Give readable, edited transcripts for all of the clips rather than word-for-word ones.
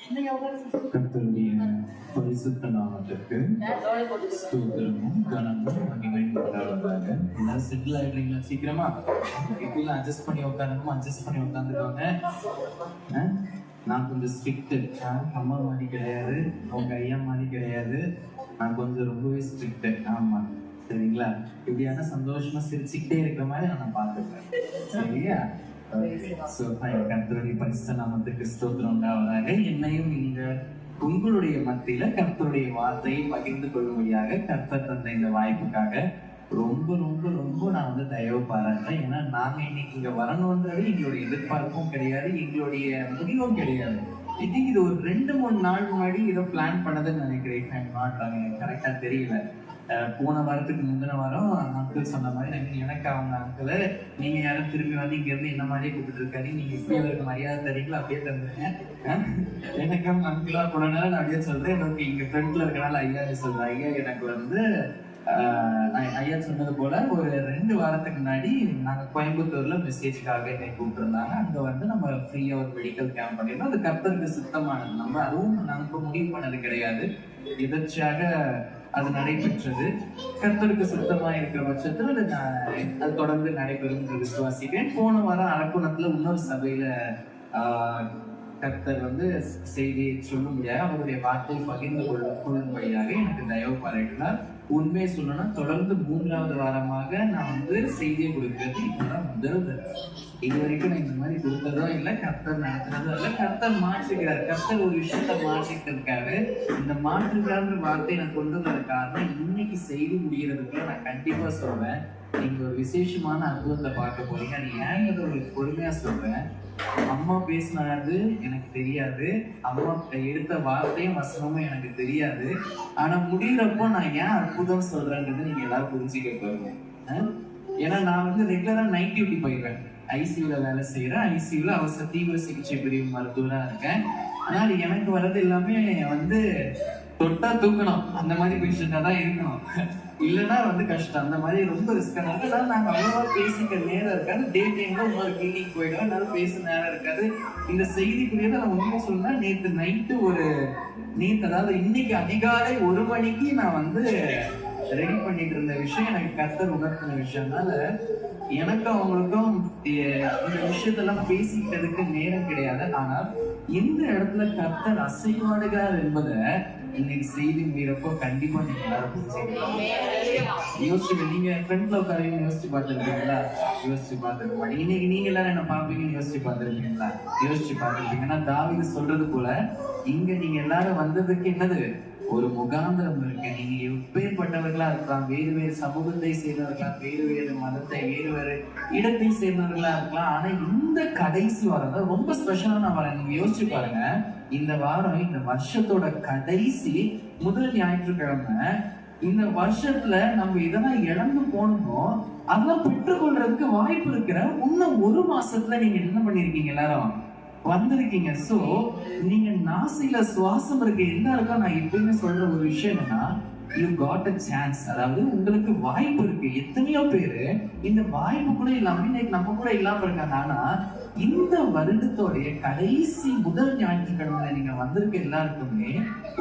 கர்த்தருடைய பரிசுத்த நாமத்திற்கு ஸ்தோத்திரமும் கனமும் மகிமையும் உண்டாவதாக. எல்லாரும் செட்டில் ஆயிடுறீங்களா சீக்கிரமா? இப்பெல்லாம் அட்ஜஸ்ட் பண்ணி உட்காந்துக்கோங்க. நான் கொஞ்சம் ஸ்ட்ரிக்ட். அம்மா மாதிரி கிடையாது, உங்க ஐயா மாதிரி கிடையாது. நான் கொஞ்சம் ரொம்பவே ஸ்ட்ரிக்ட். ஆமா, சரிங்களா? இப்படியான சந்தோஷமா சிரிச்சுக்கிட்டே இருக்கிற மாதிரி நான் பார்த்துப்பேன், சரியா? கர்த்தருடைய பரிசுத்த நாமத்துக்கு ஸ்தோத்திரம் உண்டாவதாக. என்னையும் நீங்க உங்களுடைய மத்தியில கர்த்தருடைய வார்த்தையை பகிர்ந்து கொள்ளும்படியாக கர்த்தர் தந்த இந்த வாய்ப்புக்காக ரொம்ப ரொம்ப ரொம்ப நான் வந்து தயவு பாராட்டுறேன். ஏன்னா நாங்க இன்னைக்கு இங்க வரணுன்றது எங்களுடைய எதிர்பார்ப்பும் கிடையாது, எங்களுடைய முடிவும் கிடையாது. இன்னைக்கு இது ஒரு 2-3 நாள் முன்னாடி ஏதோ பிளான் பண்ணதுன்னு நினைக்கிறேன். கரெக்டா தெரியல. போன வாரத்துக்கு முந்தின வாரம் அங்கிள் சொன்ன மாதிரி எனக்கு அவங்க அங்கிளை நீங்க யாரும் திரும்பி வந்து இங்க இருந்து என்ன மாதிரியே கூப்பிட்டு இருக்காரு, நீங்க இப்படி அவருக்கு மரியாதை தரீங்களா அப்படியே தந்துருங்க. எனக்கு அவங்க அங்கிளா போனனால நான் அப்படியே சொல்றேன். எனக்கு இங்க ஃப்ரெண்ட்ல இருக்கனால ஐயா சொல்றேன். ஐயா எனக்கு வந்து ஐயா சொன்னது போல ஒரு 2 வாரத்துக்கு முன்னாடி நாங்க கோயம்புத்தூர்ல மெசேஜ்க்காக என்னை கூப்பிட்டுருந்தாங்க. அங்க வந்து நம்ம ஃப்ரீயா ஒரு மெடிக்கல் கேம்ப் பண்ணிருந்தோம். அது கர்த்தருக்கு சுத்தமானது. நம்ம அதுவும் நாங்க முடிவு பண்ணது கிடையாது, எதர்ச்சியாக அது நடைபெற்றது. கர்த்தருக்கு சுத்தமா இருக்கிற பட்சத்துல அது தொடர்ந்து நடைபெறும் என்று விசுவாசிக்கிறேன். போன வாரம் அரக்குணத்துல இன்னொரு சபையில கர்த்தர் வந்து செய்தியை சொல்லும்படியாக அவருடைய வார்த்தையை பகிர்ந்து கொள்ளும்படியாக எனக்கு தயவு பாராட்டினார். உண்மையை சொல்லணும்னா தொடர்ந்து 3வது வாரமாக நான் வந்து செய்தியை கொடுக்கிறது இப்பதான் முதல் தடவை. இது வரைக்கும் நான் இந்த மாதிரி கொடுத்ததோ இல்லை, கர்த்தர் நடத்துறதோ இல்லை. கர்த்தர் மாற்றுகிறார். கர்த்தர் ஒரு விஷயத்த மாற்றிருக்காரு. இந்த மாற்றுகிறார்ன்ற வார்த்தையை நான் கொண்டு வர காரணம் இன்னைக்கு செய்தி முடிகிறதுக்குள்ள நான் கண்டிப்பா சொல்றேன், நீங்க ஒரு விசேஷமான அற்புதத்தை பார்க்க போறீங்க. அது ஏங்கிறத உங்களுக்கு பொறுமையா சொல்றேன். அம்மா பேசினது எனக்கு தெரியாது, அம்மா எடுத்த வார்த்தையும் வசனமும் எனக்கு தெரியாது. ஆனா முடிகிறப்போ நான் ஏன் அற்புதம் சொல்றேன்றது நீங்க எல்லாரும் புரிஞ்சுக்க போறீங்க. ஏன்னா நான் வந்து ரெகுலரா நைட் டியூட்டி போயிடுவேன். ஐசியூல வேலை செய்யறேன். ஐசியூல அவசர தீவிர சிகிச்சை பிரிவு மருத்துவரா இருக்கேன். ஆனால் எனக்கு வர்றது எல்லாமே வந்து தொட்டா தூக்கணும், அந்த மாதிரி பேஷண்டா தான் இருக்கணும். இல்லைன்னா வந்து கஷ்டம். அந்த மாதிரி ரொம்ப ரிஸ்கானால நாங்க அவ்வளவா பேசிக்க நேரம் இருக்காது. டே டைம்ல இன்னொரு கிளினிக் போயிடுவோம், அதனால பேச நேரம் இருக்காது. இந்த செய்திக்குரியதை நான் உண்மை சொல்லணும்னா நேற்று நைட்டு அதாவது இன்னைக்கு அதிகாலை 1 மணிக்கு நான் வந்து ரெடி பண்ணிட்டு இருந்த விஷயம் எனக்கு கர்த்தர் உணர்த்தின விஷயம்னால எனக்கும் அவங்களுக்கும் இந்த விஷயத்தெல்லாம் பேசிக்கிட்டதுக்கு நேரம் கிடையாது. ஆனால் இந்த இடத்துல கர்த்தர் அசைவாடுகிறார் என்பதை இன்னைக்கு செய்தி மீறப்போ கண்டிப்பா நீங்க எல்லாரும் புரிஞ்சுக்கலாம். யோசிச்சு நீங்க ஃப்ரெண்ட்ல உட்காரீங்கன்னு யோசிச்சு பார்த்துருக்கீங்களா? யோசிச்சு பார்த்துருக்க. இன்னைக்கு நீங்க எல்லாரும் என்ன பார்ப்பீங்கன்னு யோசிச்சு பார்த்துருக்கீங்களா? யோசிச்சு பார்த்துருப்பீங்கன்னா தாவீது சொல்றது போல இங்க நீங்க எல்லாரும் வந்ததுக்கு என்னது ஒரு முகாந்திரம் இருக்கு. நீங்க எப்பேற்பட்டவர்களா இருக்கலாம், வேறு வேறு சமூகத்தை சேர்ந்தவர்களா, வேறு வேறு மதத்தை, வேறு வேறு இடத்தை சேர்ந்தவர்களா இருக்கலாம். ஆனா இந்த கடைசி வாரம் தான் ரொம்ப ஸ்பெஷலான வாரம். நீங்க யோசிச்சு பாருங்க, இந்த வாரம் இந்த வருஷத்தோட கடைசி முதல் ஞாயிற்றுக்கிழமை. இந்த வருஷத்துல நம்ம இதெல்லாம் இழந்து போனோமோ அதெல்லாம் பெற்றுக்கொள்றதுக்கு வாய்ப்பு இருக்கிற இன்னும் 1 மாசத்துல நீங்க என்ன பண்ணிருக்கீங்க? எல்லாரும் வந்திருக்கீங்க. சோ நீங்க நாசில சுவாசம் இருக்கு எல்லாருக்கும் நான் எப்பயுமே சொல்ற ஒரு விஷயம் என்னன்னா, யூ காட் அ சான்ஸ். அதாவது உங்களுக்கு வாய்ப்பு இருக்கு. எத்தனையோ பேரு இந்த வாய்ப்பு கூட இல்லாம இன்னைக்கு நம்ம கூட இல்லாம இருக்காங்க. ஆனா இந்த வருடத்தோடைய கடைசி முதல் ஞாயிற்றுக்கிழமை நீங்க வந்திருக்க எல்லாருக்குமே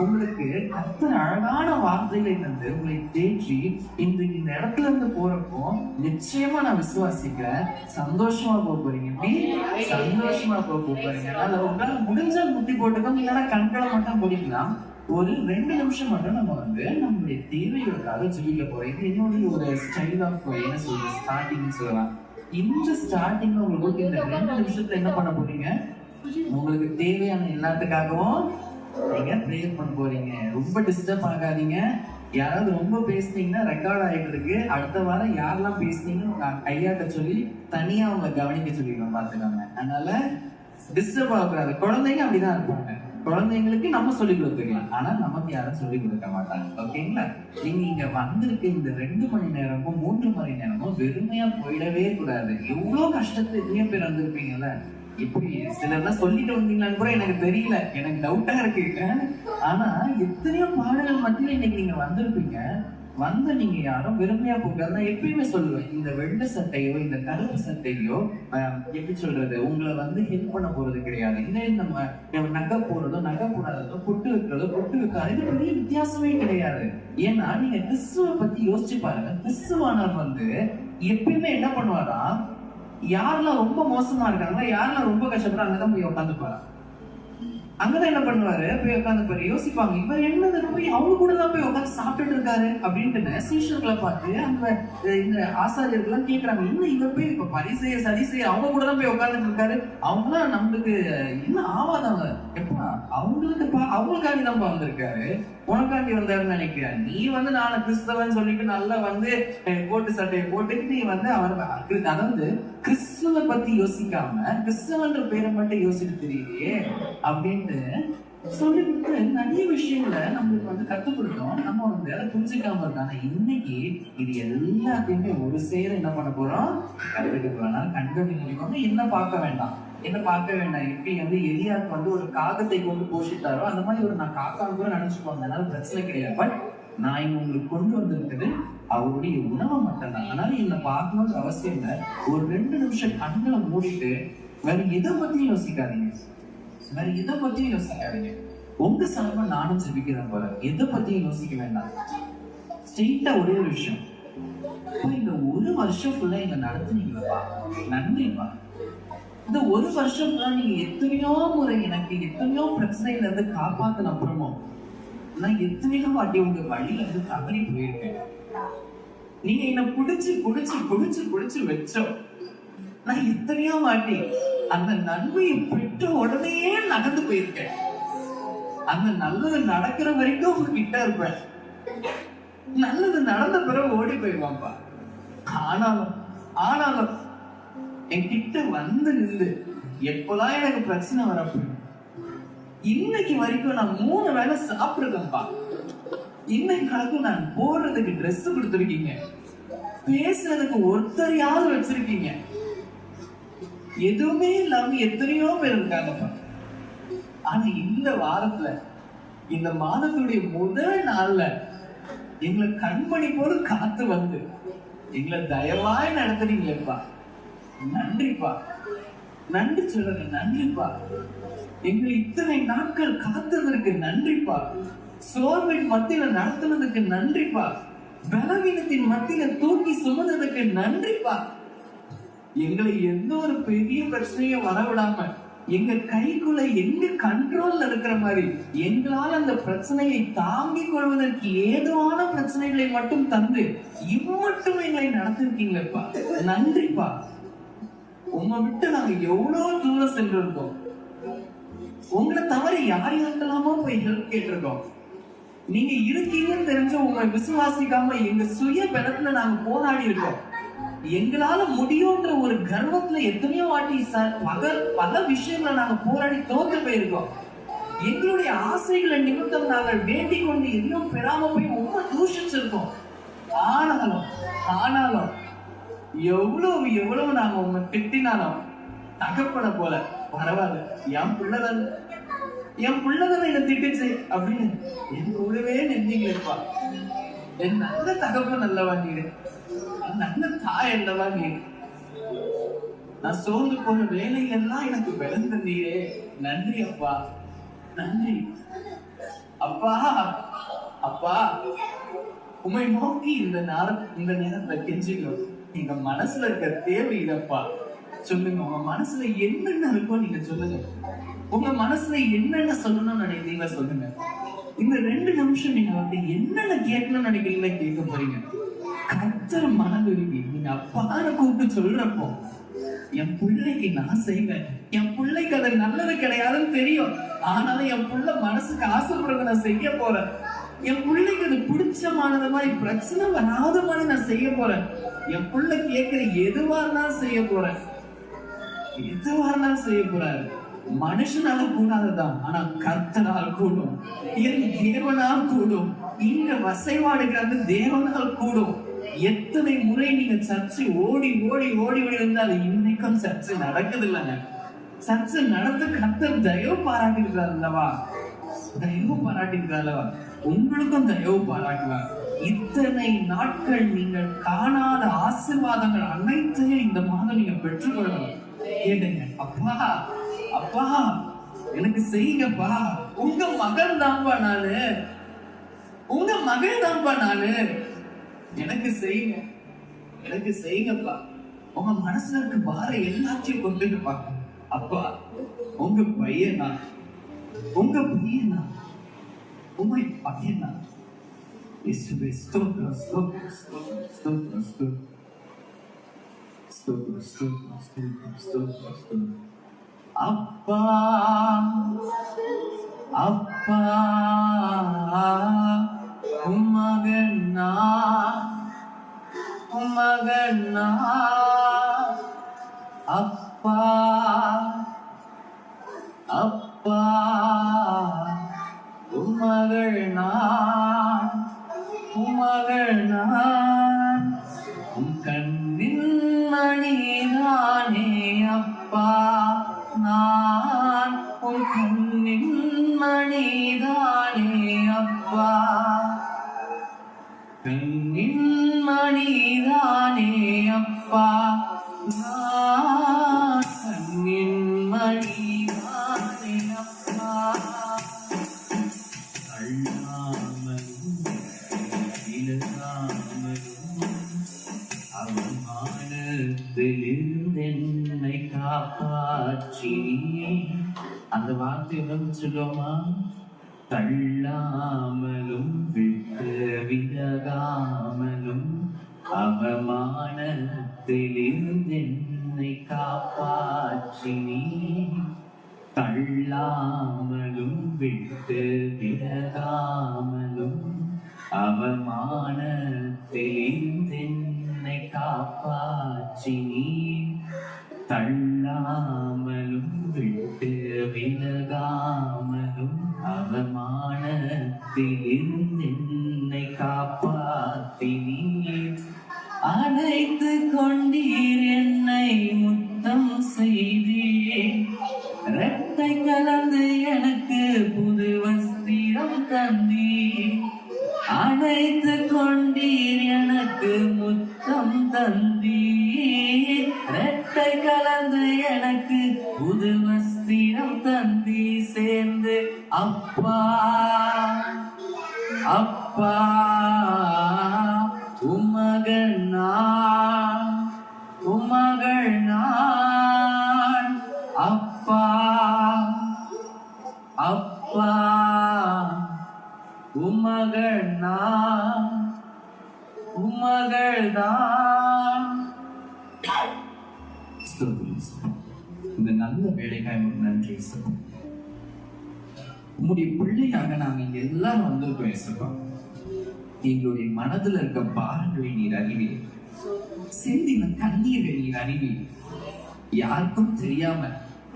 உங்களுக்கு கர்த்தர் அழகான வார்த்தைகளை தந்து உங்களை தேற்றி இன்றைக்கு இந்த இடத்துல இருந்து போறப்போ நிச்சயமா நான் விசுவாசிக்கிறேன் சந்தோஷமா போறீங்க. சந்தோஷமா போறீங்க. அதனால உங்களால முடிஞ்ச முட்டி போட்டுக்கோங்க, இல்லைன்னா கண்களை மட்டும் போடிக்கலாம். ஒரு 2 நிமிஷம் மட்டும் நம்ம வந்து நம்மளுடைய தேவைகளுக்காக ஜீவிக்க போறோம். இது இன்னொரு ஒரு ஸ்டைல் ஆஃப் என்ன சொல்றது, ஸ்டார்டிங் சொல்லலாம். இந்த ஸ்டார்டிங் உங்களுக்கு இந்த 2 நிமிஷத்துல என்ன பண்ண போறீங்க? உங்களுக்கு தேவையான எல்லாத்துக்காகவும் நீங்க ப்ரேயர் பண்ண போறீங்க. ரொம்ப டிஸ்டர்ப் ஆகாதீங்க. யாராவது ரொம்ப பேசுனீங்கன்னா ரெக்கார்ட் ஆகிட்டு இருக்கு. அடுத்த வாரம் யாரெல்லாம் பேசுனீங்கன்னு உங்க ஐயாட்ட சொல்லி தனியா அவங்க கவனிக்க சொல்லிடுவோம், பாத்துக்காங்க. அதனால டிஸ்டர்ப் ஆகக்கூடாது. குழந்தைங்க அப்படிதான் இருப்பாங்க. குழந்தைங்களுக்கு நம்ம சொல்லி கொடுத்துக்கலாம், ஆனா நமக்கு யாரும் சொல்லி கொடுக்க மாட்டாங்க. ஓகேங்களா? நீங்க இங்க வந்திருக்க இந்த 2 மணி நேரமும் 3 மணி நேரமும் வெறுமையா போயிடவே கூடாது. எவ்வளவு கஷ்டத்துல எத்தனையோ பேர் வந்திருப்பீங்கல்ல. இப்படி சிலர்லாம் சொல்லிட்டு வந்தீங்களான்னு கூட எனக்கு தெரியல, எனக்கு டவுட்டா இருக்கு. ஆனா எத்தனையோ பாடல்கள் மத்தியில இன்னைக்கு நீங்க வந்திருப்பீங்க. நீங்க யாரும் வெறுமையா போகாது. நான் எப்பயுமே சொல்லுவேன், இந்த வெள்ளை சட்டையோ இந்த கருப்பு சட்டையோ எப்படி சொல்றது, உங்களை ஹெல்ப் பண்ண போறது கிடையாது. இதே நம்ம நகை போடுறதோ நகை போடாததோ, பொட்டு வைக்கிறதோ பொட்டு வைக்காது, இது பெரிய வித்தியாசமே கிடையாது. ஏன்னா நீங்க கிறிஸ்துவ பத்தி யோசிச்சு பாருங்க. கிறிஸ்துவானவர் எப்பயுமே என்ன பண்ணுவாரா, யாரெல்லாம் ரொம்ப மோசமா இருக்காங்களோ, யாரெல்லாம் ரொம்ப கஷ்டப்படுறாங்க அங்கதான் போய் உட்காந்துப்பாரா. அங்கதான் என்ன பண்ணுவாரு, போய் உட்காந்து பாரு. யோசிப்பாங்க, இவர் என்னது போய் அவங்க கூட தான் போய் உட்காந்து சாப்பிட்டுட்டு இருக்காரு அப்படின்ட்டு சீஷர்களை பார்த்து அந்த இந்த ஆசாரியர்கள் எல்லாம் கேட்கறாங்க, இன்னும் இவர் போய் இப்ப பரிசெயர் சதிசெயர் அவங்க கூட தான் போய் உட்காந்துட்டு இருக்காரு. அவங்களாம் நம்மளுக்கு என்ன ஆவாதவங்க, எப்பா அவங்களுக்காண்டி தான் வந்திருக்காரு, உனக்காண்டி வந்தாருன்னு நினைக்கிறேன். நீ நானு கிறிஸ்தவன் சொல்லிட்டு நல்லா கோட்டு சட்டையை போட்டுட்டு நீ அவர் அதாவது கிறிஸ்துவ பத்தி யோசிக்காம கிறிஸ்தவன்ற பேரை மட்டும் யோசிட்டு தெரியலையே அப்படின்ட்டு சொல்லி கொடுத்து நிறைய விஷயங்களை நம்மளுக்கு கத்துக் கொடுத்தோம். நம்ம அதை புரிஞ்சுக்காம இருக்காங்க. இன்னைக்கு இது எல்லாத்தையுமே ஒரு சேர என்ன பண்ண போறோம், கற்றுக்க போறோம். கண்டுபிடி முடியும். என்ன பார்க்க வேண்டாம், எப்படி எலியாக்கு ஒரு காகத்தை கொண்டு போஷித்தாரோ அந்த மாதிரி நான் காக்கான்னு கூட நினைச்சுக்கோங்க, அதனால பிரச்சனை கிடையாது. பட் நான் இங்க உங்களுக்கு கொண்டு வந்திருக்குது அவருடைய உணவை மட்டும்தான். அதனால என்ன பார்க்கணும்னு அவசியம் இல்லை. ஒரு 2 நிமிஷம் கண்களை மூடிட்டு வேற எதை பத்தியும் யோசிக்காதீங்க, வேற எதை பத்தியும் யோசிக்காதீங்க. உங்க சார்பா நானும் ஜெபிக்கிறேன் போற, எதை பத்தியும் யோசிக்க வேண்டாம். ஸ்ட்ரெயிட்டா ஒரே ஒரு விஷயம், இந்த 1 வருஷம் ஃபுல்லா இங்க நடத்துனீங்களா, நன்றிப்பா. இந்த 1 வருஷம் ஃபுல்லா நீங்க எத்தனையோ முறை எனக்கு எத்தனையோ பிரச்சனையில இருந்து காப்பாத்தின அப்புறமும் நான் எத்தனையோ வாட்டி உங்க வழியில தவறி போயிருக்கேன். நீங்க என்ன புடிச்சு புடிச்சு புடிச்சு புடிச்சு வச்சோம். நான் எத்தனையோ வாட்டி அந்த நன்மையை பெற்ற உடனே நகர்ந்து போயிருக்கேன். அந்த நல்லது நடக்கிற வரைக்கும் உங்ககிட்ட இருப்பேன், நல்லது நடந்த பிறகு ஓடி போயிடுவான்பா. ஆனாலும் என்கிட்ட நின்று எப்பதான் எனக்கு பிரச்சனை வரப்ப இன்னைக்கு வரைக்கும் நான் 3 வேளை சாப்பிடுறேன்ப்பா. இன்னைக்கு நான் போடுறதுக்கு ட்ரெஸ் கொடுத்துருக்கீங்க, பேசுறதுக்கு ஒருத்தரையாவது வச்சிருக்கீங்க. எதுவுமே இல்லாம எத்தனையோ பேர் இருக்காங்கப்பா. ஆனா இந்த வாரத்துல இந்த மாதத்துடைய முதல் நாள்ல எங்களை கண்மணி போல காத்து எங்களை தயவாய் நடத்துறீங்களேப்பா. நன்றிப்பா, நன்றி சொல்லுங்க. நன்றிப்பா, எங்களை இத்தனை நாட்கள் காத்ததற்கு நன்றிப்பா. சோர்வின் மத்தியில நடத்துனதுக்கு நன்றிப்பா. பலவீனத்தின் மத்தியில தூக்கி சுமந்ததுக்கு நன்றிப்பா. எங்களை எந்த ஒரு பெரிய பிரச்சனையும் வரவிடாம எங்க கைக்குள்ள எங்க கண்ட்ரோல்ல இருக்கிற மாதிரி எங்களால் அந்த பிரச்சனையை தாங்கிக் கொள்வதற்கு ஏதுவான பிரச்சனைகளை மட்டும் தந்து இம்மட்டும் எங்களை நடத்திருக்கீங்களேப்பா. நன்றிப்பா. உங்க விட்டு நாங்க எவ்வளவு தூரம் சென்றிருக்கோம். உங்களை தவிர யார் யாருக்கெல்லாமோ போய் ஹெல்ப் கேட்டிருக்கோம். நீங்க இருக்கீங்கன்னு தெரிஞ்ச உங்களை விசுவாசிக்காம எங்க சுய பலத்துல நாங்க போராடி இருக்கோம். எங்களால முடியும்ன்ற ஒரு கர்வத்துல எத்தனையோ வாட்டி பல விஷயங்களை நாங்க போராடி தோற்று போயிருக்கோம். எங்களுடைய ஆசைகளை நிமித்தம் நாங்கள் வேண்டிக் கொண்டு எதுவும் பெறாம போய் ரொம்ப தூஷிச்சிருக்கோம். ஆனாலும் எவ்வளவு நாங்க உங்க திட்டினாலும் தகப்பன போல பரவாயில்ல, என் பிள்ளைதானே என்ன திட்டுச்சு அப்படின்னு என் கூடவே நின்றீங்களேப்பா. என் நல்ல தகப்பன் அல்லவா நீரு, நல்ல தாய் அல்லவா நீரு. நான் சோர்ந்து போன வேலையெல்லாம் எனக்கு விளந்து நீரே. நன்றி அப்பா, நன்றி அப்பா. அப்பா உமை நோக்கி இந்த நேரத்துல கெஞ்சிக்கணும். எங்க மனசுல இருக்க தேவை இதப்பா. சொல்லுங்க, உங்க மனசுல என்னென்ன இருக்கோ நீங்க சொல்லுங்க. உங்க மனசுல என்னென்ன சொல்லணும்னு நினைக்கிறீங்க சொல்லுங்க. இந்த 2 நிமிஷம் நீங்க என்னென்ன கேட்கணும்னு நினைக்கிறீங்களா கேட்க போறீங்க. கர்த்தர் மனதுருகி நீங்க அப்பான்னு கூப்பிட்டு சொல்றப்போ என் பிள்ளைக்கு நான் செய்வேன். என் பிள்ளைக்கு அது நல்லது கிடையாதுன்னு தெரியும், ஆனாலும் என் பிள்ளை மனசுக்கு ஆசைப்படுறத நான் செய்ய போறேன். என் பிள்ளைக்கு அது பிடிச்சமானது மாதிரி பிரச்சனை வராத மாதிரி நான் செய்ய போறேன். என் பிள்ளை கேட்கிற எதுவா இருந்தாலும் செய்ய போறேன். மனுஷனால கூடாதுதான், ஆனா கர்த்தனால் கூடும். என் தேவனால் கூடும். இங்க வசைவாடுகிற அந்த தேவனால் கூடும். எத்தனை முறை நீங்க சர்ச்சை ஓடி ஓடி ஓடி ஓடி இருந்தால் இன்னைக்கும் சர்ச்சை நடக்குது இல்லைங்க. சர்ச்சை நடத்த கர்த்தர் தயவு பாராட்டிருக்கிறார் அல்லவா, தயவு பாராட்டிருக்கிறார் அல்லவா. உங்களுக்கும் தயவு பாராட்டுவார். இத்தனை நாட்கள் நீங்கள் காணாத ஆசீர்வாதங்கள் அனைத்தையும் இந்த மாதம் நீங்க பெற்றுக்கொள்ளணும். கேளுங்க, அப்பா அப்பா எனக்கு செய்யுங்கப்பா, உங்க மகன் தான்ப்பா நானு, உங்க மகன் தான்ப்பா நானு, எனக்கு செய்யுங்க, எனக்கு செய்யுங்கப்பா. உங்க மனசுல இருக்க பாரம் எல்லாத்தையும் கொண்டுப்பா. அப்பா உங்க பையன் நான், உங்க பையன் நான், உங்க பையன் நான். இயேசுவே ஸ்தோத்திரம், ஸ்தோத்திரம், ஸ்தோத்திரம், ஸ்தோத்திரம், ஸ்தோத்திரம், ஸ்தோத்திரம், ஸ்தோத்திரம், ஸ்தோத்திரம், ஸ்தோத்திரம், ஸ்தோத்திரம். அப்பா அப்பா உம்மகன் நான், உம்மகன் நான். அப்பா அப்பா உம்மகள் நான், உம்மகள் நான். உம் கண்ணின் மணிதானே அப்பா நான், உம் கண்ணின் மணிதானே அப்பா, கண்ணின் மணிதானே அப்பா நான், கண்ணின் மணிதானே அப்பா. அள்ளாமலும் இழந்தாமலும் அவமானத்திலிருந்து என்னை காப்பாற்றியே. அந்த வார்த்தையை சொல்லுவோமா? தள்ளாமலும் விட்டு விலகாமலும் அவமானத்திலிருந்து என்னை காப்பாற்றினே. தள்ளாமலும் விட்டு விலகாமலும் அவமானத்திலிருந்து என்னை காப்பாற்றினே. தள்ளாமலும் விட்டு விலகாமலும் அவமானத்திலிருந்து என்னை காப்பாற்றினீர். அழைத்து கொண்டீர் என்னை முத்தம் செய்தீர், இரட்டை கலந்து எனக்கு புது வஸ்திரம் தந்தீர். அழைத்து கொண்டீர் எனக்கு முத்தம் தந்தீர், இரட்டை கலந்து எனக்கு புது வஸ்திரம் தந்தி. சேர்ந்து அப்பா அப்பா உம்மகள் நான், உம்மகள் நான். அப்பா அப்பா உம்மகள் நான், உம்மகள் தான். இந்த நல்ல வேலைக்காய் நன்றி. உங்களுடைய பிள்ளையாக நாங்க இங்க எல்லாரும் வந்திருக்கோம் இயேசுப்பா. எங்களுடைய மனதுல இருக்க பாரங்களை நீர் அறிவீர், சிந்தின கண்ணீரை நீர் அறிவீர். யாருக்கும் தெரியாம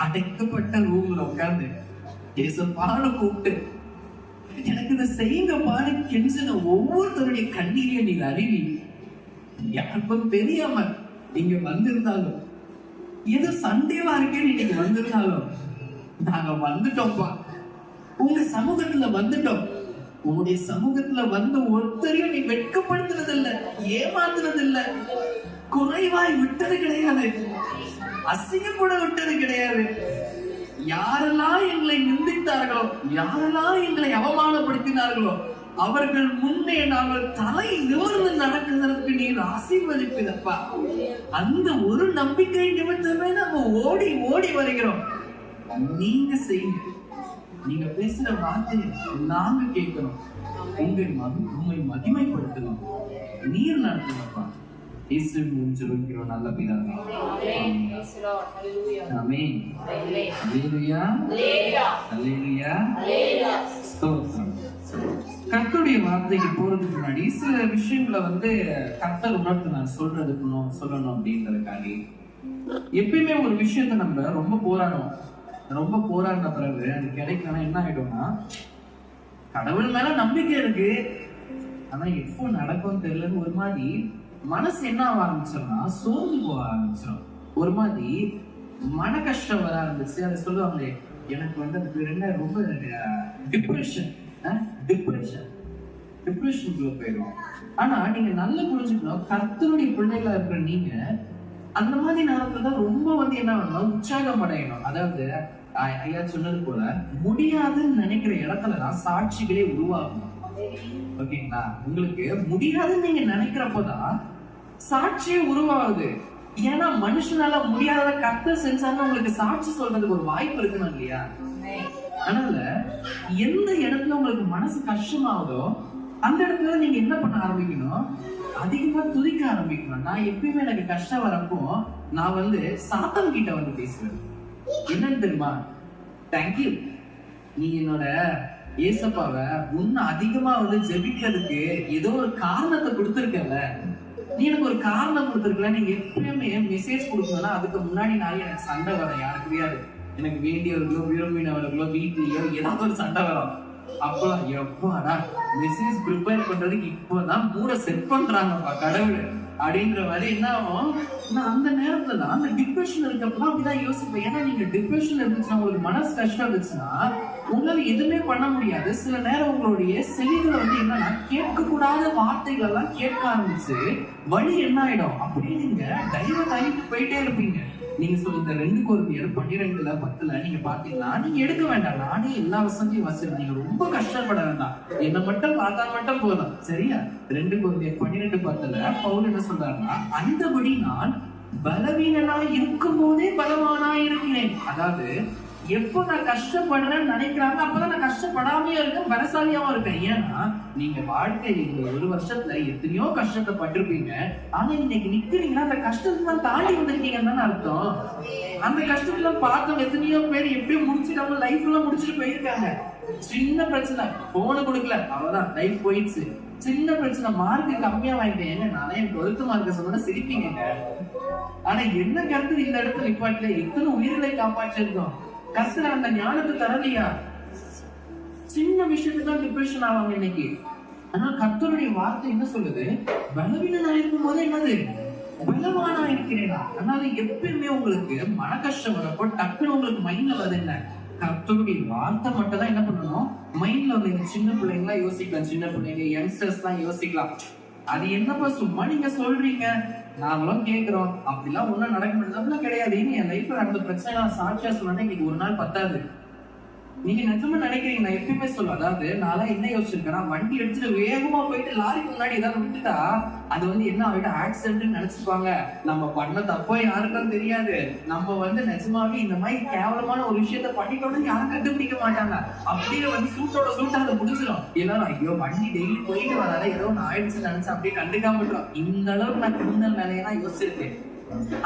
அடைக்கப்பட்ட ரூம்ல உட்கார்ந்து இயேசுப்பான்னு கூப்பிட்டு எனக்கு இதை செய்யுங்க பாரு கெஞ்சின ஒவ்வொருத்தருடைய கண்ணீரையும் நீங்க அறிவி. யாருக்கும் தெரியாம நீங்க வந்திருந்தாலும், ஏதோ சண்டேவா இருக்கேன்னு இன்னைக்கு வந்திருந்தாலும், நாங்க வந்துட்டோம்ப்பா, உங்க சமூகத்துல வந்துட்டோம். உங்களுடைய சமூகத்துல வந்து ஒருத்தரையும் நீ வெட்கப்படுத்துறது இல்ல, ஏமாத்துறது இல்ல, குறைவாய் விட்டது கிடையாது, அசிங்கப்பட விட்டது கிடையாது. யாரெல்லாம் எங்களை நிந்தித்தார்களோ, யாரெல்லாம் எங்களை அவமானப்படுத்தினார்களோ, அவர்கள் முன்னே நாங்கள் தலை நிமிர்ந்து நடக்குவதற்கு நீர் ஆசீர்வதிப்பதப்பா. அந்த ஒரு நம்பிக்கை நிமித்தமே நம்ம ஓடி ஓடி வருகிறோம். நீங்க செய்யுங்க, நீங்க பேசுற வார்த்தையை நாங்க கேட்கிறோம், உண்மை மகிமைப்படுத்தணும், நீர் நடத்தணும்ப்பா. இயேசுவின் ஜெபிக்கிறோம் நல்ல பிதாவே. ஆமென். அல்லேலூயா, அல்லேலூயா, ஸ்தோத்திரம். கர்த்தருடைய வார்த்தைக்கு போறதுக்கு முன்னாடி சில விஷயங்களை கர்த்தர் உணர்த்து நான் சொல்லணும் அப்படின்றதுக்காண்டி. எப்பயுமே ஒரு விஷயத்த நம்ம ரொம்ப போராடின பிறகு அது கிடைக்கலன்னா என்ன ஆயிடும்னா, கடவுள் மேல நம்பிக்கை இருக்கு, ஆனா எப்போ நடக்கும் தெரியலன்னு ஒரு மாதிரி மனசு என்ன ஆக ஆரம்பிச்சோம்னா சோர்ந்து போக ஆரம்பிச்சிடும். ஒரு மாதிரி மன கஷ்டம் வர ஆரம்பிச்சு. அதை சொல்லுவாங்களே, எனக்கு அது பேர் என்ன, ரொம்ப டிப்ரெஷன். டிப்ரெஷனுக்குள்ள போயிடும். ஆனா நீங்க நல்லா புரிஞ்சுக்கணும், கர்த்தருடைய பிள்ளைகளா இருக்கிற நீங்க அந்த மாதிரி நேரத்துல தான் ரொம்ப என்ன பண்ணணும், உற்சாகம் அடையணும். அதாவது ஐயா சொன்னது போல முடியாதுன்னு நினைக்கிற இடத்துலதான் சாட்சிகளே உருவாகும். ஓகேங்களா? உங்களுக்கு முடியாதுன்னு நீங்க நினைக்கிறப்போதான் சாட்சியே உருவாகுது. ஏன்னா மனுஷனால முடியாத கர்த்தர் செஞ்சாலும் உங்களுக்கு சாட்சி சொல்றதுக்கு ஒரு வாய்ப்பு இருக்கணும் இல்லையா? அதனால எந்த இடத்துல உங்களுக்கு மனசு கஷ்டமாகுதோ அந்த இடத்துல நீங்க என்ன பண்ண ஆரம்பிக்கணும், அதிகமா துதிக்க ஆரம்பிக்கணும். நான் எப்பயுமே எனக்கு கஷ்டம் வரப்போ நான் சாத்தன் கிட்ட பேசுவேன். என்னன்னு தெரியுமா? தேங்க்யூ, நீ என்னோட ஏசப்பாவை இன்னும் அதிகமா ஜெபிக்கிறதுக்கு ஏதோ ஒரு காரணத்தை கொடுத்துருக்கல. நீ எனக்கு ஒரு காரணம் கொடுத்துருக்கல. நீங்க எப்பயுமே மெசேஜ் கொடுக்கணும்னா அதுக்கு முன்னாடி நாளே எனக்கு சண்டை வரும். யாருக்கு தெரியாது, எனக்கு வேண்டியவர்களோ விரும்பினவர்களோ வீட்லயோ ஏதாவது ஒரு சண்டை வரும். அப்போ எப்பாடா மெசேஜ் ப்ரிப்பேர் பண்றதுக்கு இப்பதான் மூட செட் பண்றாங்கப்பா கடவுள் அப்படின்ற மாதிரி என்ன ஆகும். நான் அந்த நேரத்துல தான் அந்த டிப்ரெஷன் இருக்கப்பதான் அப்படிதான் யோசிப்பேன். ஏன்னா நீங்க டிப்ரெஷன் இருந்துச்சுன்னா, உங்களுக்கு மனசு கஷ்டம் இருந்துச்சுன்னா உங்களால எதுவுமே பண்ண முடியாது. சில நேரம் உங்களுடைய செவிகளை என்னன்னா கேட்கக்கூடாத வார்த்தைகள் எல்லாம் கேட்க ஆரம்பிச்சு வழி என்ன ஆயிடும், அப்படியே நீங்க டைவர்ட் ஆகிட்டு போயிட்டே இருப்பீங்க. நீங்க சொல்ல இந்த 2 Corinthians 12:10 நீங்க பாத்தீங்கன்னா, நீங்க எடுக்க வேண்டாம், நானே எல்லா வசதியும் வச்சிருக்கேன், நீங்க ரொம்ப கஷ்டப்பட வேண்டாம், என்ன மட்டும் பார்த்தா மட்டும் போதும், சரியா? 2 Corinthians 12:10 பவுல் என்ன சொல்றாருன்னா, அந்தபடி நான் பலவீனனாய் இருக்கும் போதே பலவானாய் இருக்கிறேன். அதாவது எப்போ நான் கஷ்டப்படுறேன்னு நினைக்கிறாங்க அப்பதான் நான் கஷ்டப்படாமையே இருக்கேன், பலசாலியாவும் இருக்கேன். ஏன்னா நீங்க வாழ்க்கையில இந்த 1 வருஷத்துல எத்தனையோ கஷ்டத்தை பட்டிருப்பீங்க. ஆனா இன்னைக்கு நிக்கிறீங்கன்னா அந்த கஷ்டத்தை தாண்டி வந்திருக்கீங்கன்னு தானே அர்த்தம். அந்த கஷ்டத்துல பார்த்தோம் எத்தனையோ பேர் எப்படியும் முடிச்சுட்டு லைஃப்ல முடிச்சுட்டு போயிருக்காங்க. சின்ன பிரச்சனை, போன கொடுக்கல, அவ்வளவுதான் லைஃப் போயிடுச்சு. சின்ன பிரச்சனை, மார்க் கம்மியா வாங்கிட்டேன். ஏங்க நானே 12th மார்க் சொன்னா சிரிப்பீங்க. ஆனா என்ன கருத்து இந்த இடத்துல நிப்பாட்டில எத்தனை உயிர்களை காப்பாற்றிருக்கோம். கர்த்தர் அந்த ஞானத்தை தரலையா? சின்ன விஷயத்துக்கு தான் டிப்ரெஷன் ஆவாங்க இன்னைக்கு. ஆனா கர்த்தருடைய வார்த்தை என்ன சொல்லுது, பலவீனனா இருக்கும் போது என்னது பலவானா இருக்கிறேனா. அதனால எப்பயுமே உங்களுக்கு மன கஷ்டம் வரப்போ டக்குன்னு உங்களுக்கு மைண்ட்ல வருது என்ன, கர்த்தருடைய வார்த்தை மட்டும் தான் என்ன பண்ணணும் மைண்ட்ல சின்ன பிள்ளைங்களா யோசிக்கலாம், சின்ன பிள்ளைங்க யங்ஸ்டர்ஸ் எல்லாம் யோசிக்கலாம். அது என்னப்பா சும்மா நீங்க சொல்றீங்க, நாங்களும் கேட்கிறோம், அப்படிலாம் ஒண்ணும் நடக்க முடியாது கிடையாது. என் லைஃப்ல நடந்த பிரச்சனை நான் சாட்சியா சொன்னா இன்னைக்கு ஒரு நாள் பத்தாது. நீங்க நிஜமா நினைக்கிறீங்க, நான் எப்பயுமே சொல்லுவேன், அதாவது நான் என்ன யோசிச்சிருக்கேன்னா, வண்டி எடுத்துட்டு வேகமா போயிட்டு லாரிக்கு முன்னாடி ஏதாவது விட்டுட்டா அது என்ன ஆகிட்டு ஆக்சிடென்ட் நினைச்சுப்பாங்க. நம்ம பண்ண தப்போ யாருக்கும் தெரியாது. நம்ம நிஜமாவே இந்த மாதிரி கேவலமான ஒரு விஷயத்த பண்ணிட்டோம்னு யாரும் கண்டுபிடிக்க மாட்டாங்க. அப்படியே சூட்டோட சூட்டா அதை முடிச்சிடும். எல்லாரும் ஐயோ வண்டி டெய்லி போயிட்டு வராத ஏதோ ஒன்று ஆயிடுச்சுன்னு நினைச்சு அப்படியே கண்டுக்காம விட்டுரும். இந்த அளவுக்கு நான் கிரிமினல் வேலையெல்லாம் யோசிச்சிருக்கேன்.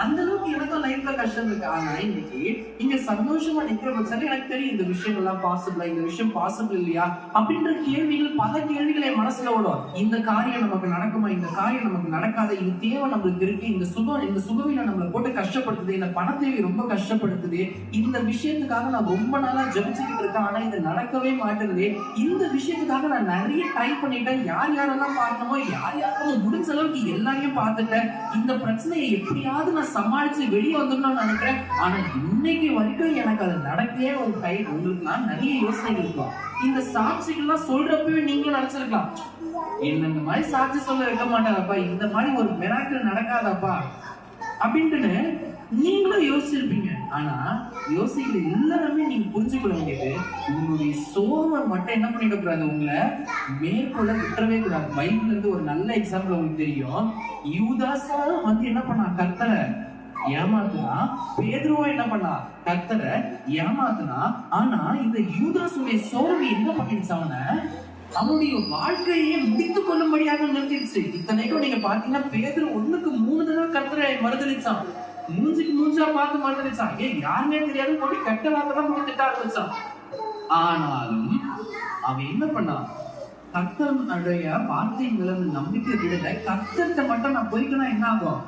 அந்த அளவுக்கு எனக்கும் லைஃப்ல கஷ்டம் இருக்கு. ஆனா இன்னைக்கு நீங்க சந்தோஷமா நிக்கிற பட்சம் எனக்கு தெரியும் இந்த விஷயம் எல்லாம் பாசிபிளா, இந்த விஷயம் பாசிபிள் இல்லையா அப்படின்ற கேள்விகள், பல கேள்விகள் என் மனசுல ஓடும். இந்த காரியம் நமக்கு நடக்குமா, இந்த காரியம் நமக்கு நடக்காத, இது தேவை நம்மளுக்கு இருக்கு, இந்த சுகவில நம்மளை போட்டு கஷ்டப்படுத்துது, இந்த பணத்தேவை ரொம்ப கஷ்டப்படுத்துது, இந்த விஷயத்துக்காக நான் ரொம்ப நாளா ஜபிச்சுக்கிட்டு இருக்கேன், ஆனா இது நடக்கவே மாட்டேங்குது, இந்த விஷயத்துக்காக நான் நிறைய ட்ரை பண்ணிட்டேன், யார் யாரெல்லாம் பார்க்கணுமோ யார் யாரும் முடிஞ்ச அளவுக்கு எல்லாரையும் பார்த்துட்டேன், இந்த பிரச்சனையை எப்படியாவது நான் சமாளிச்சு வெளியே வந்துடணும்னு நினைக்கிறேன், ஆனா இன்னைக்கு வரைக்கும் எனக்கு அது நடக்கவே ஒரு கை. உங்களுக்குலாம் நிறைய யோசனைகள் இருக்கும். இந்த சாட்சிகள்லாம் சொல்றப்பவே நீங்களும் நினைச்சிருக்கலாம், என்ன இந்த மாதிரி சாட்சி சொல்ல வைக்க மாட்டாங்கப்பா, இந்த மாதிரி ஒரு மிராக்கிள் நடக்காதப்பா அப்படின்ட்டு நீங்களும் யோசிச்சிருப்பீங்க. ஆனா யோசிக்கிற எல்லாருமே நீங்க புரிஞ்சுக்கொள்ள வேண்டியது, உங்களுடைய சோர்வை மட்டும் என்ன பண்ணிட கூடாது, உங்களை மேற்கொள்ள விட்டுறவே கூடாது. பைபிள்ல இருந்து ஒரு நல்ல எக்ஸாம்பிள் உங்களுக்கு தெரியும். யூதாஸ் என்ன பண்ணா, கர்த்தரை ஏமாத்துனா. பேதுருவா என்ன பண்ணா, கர்த்தரை ஏமாத்துனா. ஆனா இந்த யூதாசுடைய சோர்வு என்ன பண்ணிடுச்சு, அவனுடைய வாழ்க்கையே முடித்துக் கொள்ளும்படியாக நிறுத்திடுச்சு. இத்தனைக்கும் நீங்க பாத்தீங்கன்னா பேதுரு 1க்கு 3 தடவை கர்த்தரை மறுதளிச்சான், மூஞ்சுக்கு மூஞ்சா பார்த்து மறுதளிச்சான். யாருமே தெரியாது போட்டு கட்ட வார்த்தை முடித்துட்டா ஆரம்பிச்சான். ஆனாலும் அவன் என்ன பண்ணான், கர்த்தருடைய வார்த்தை மேல நம்பிக்கை விடல, கர்த்தர்கிட்ட மட்டும் நான் போய்க்கணும் என்ன ஆகும்,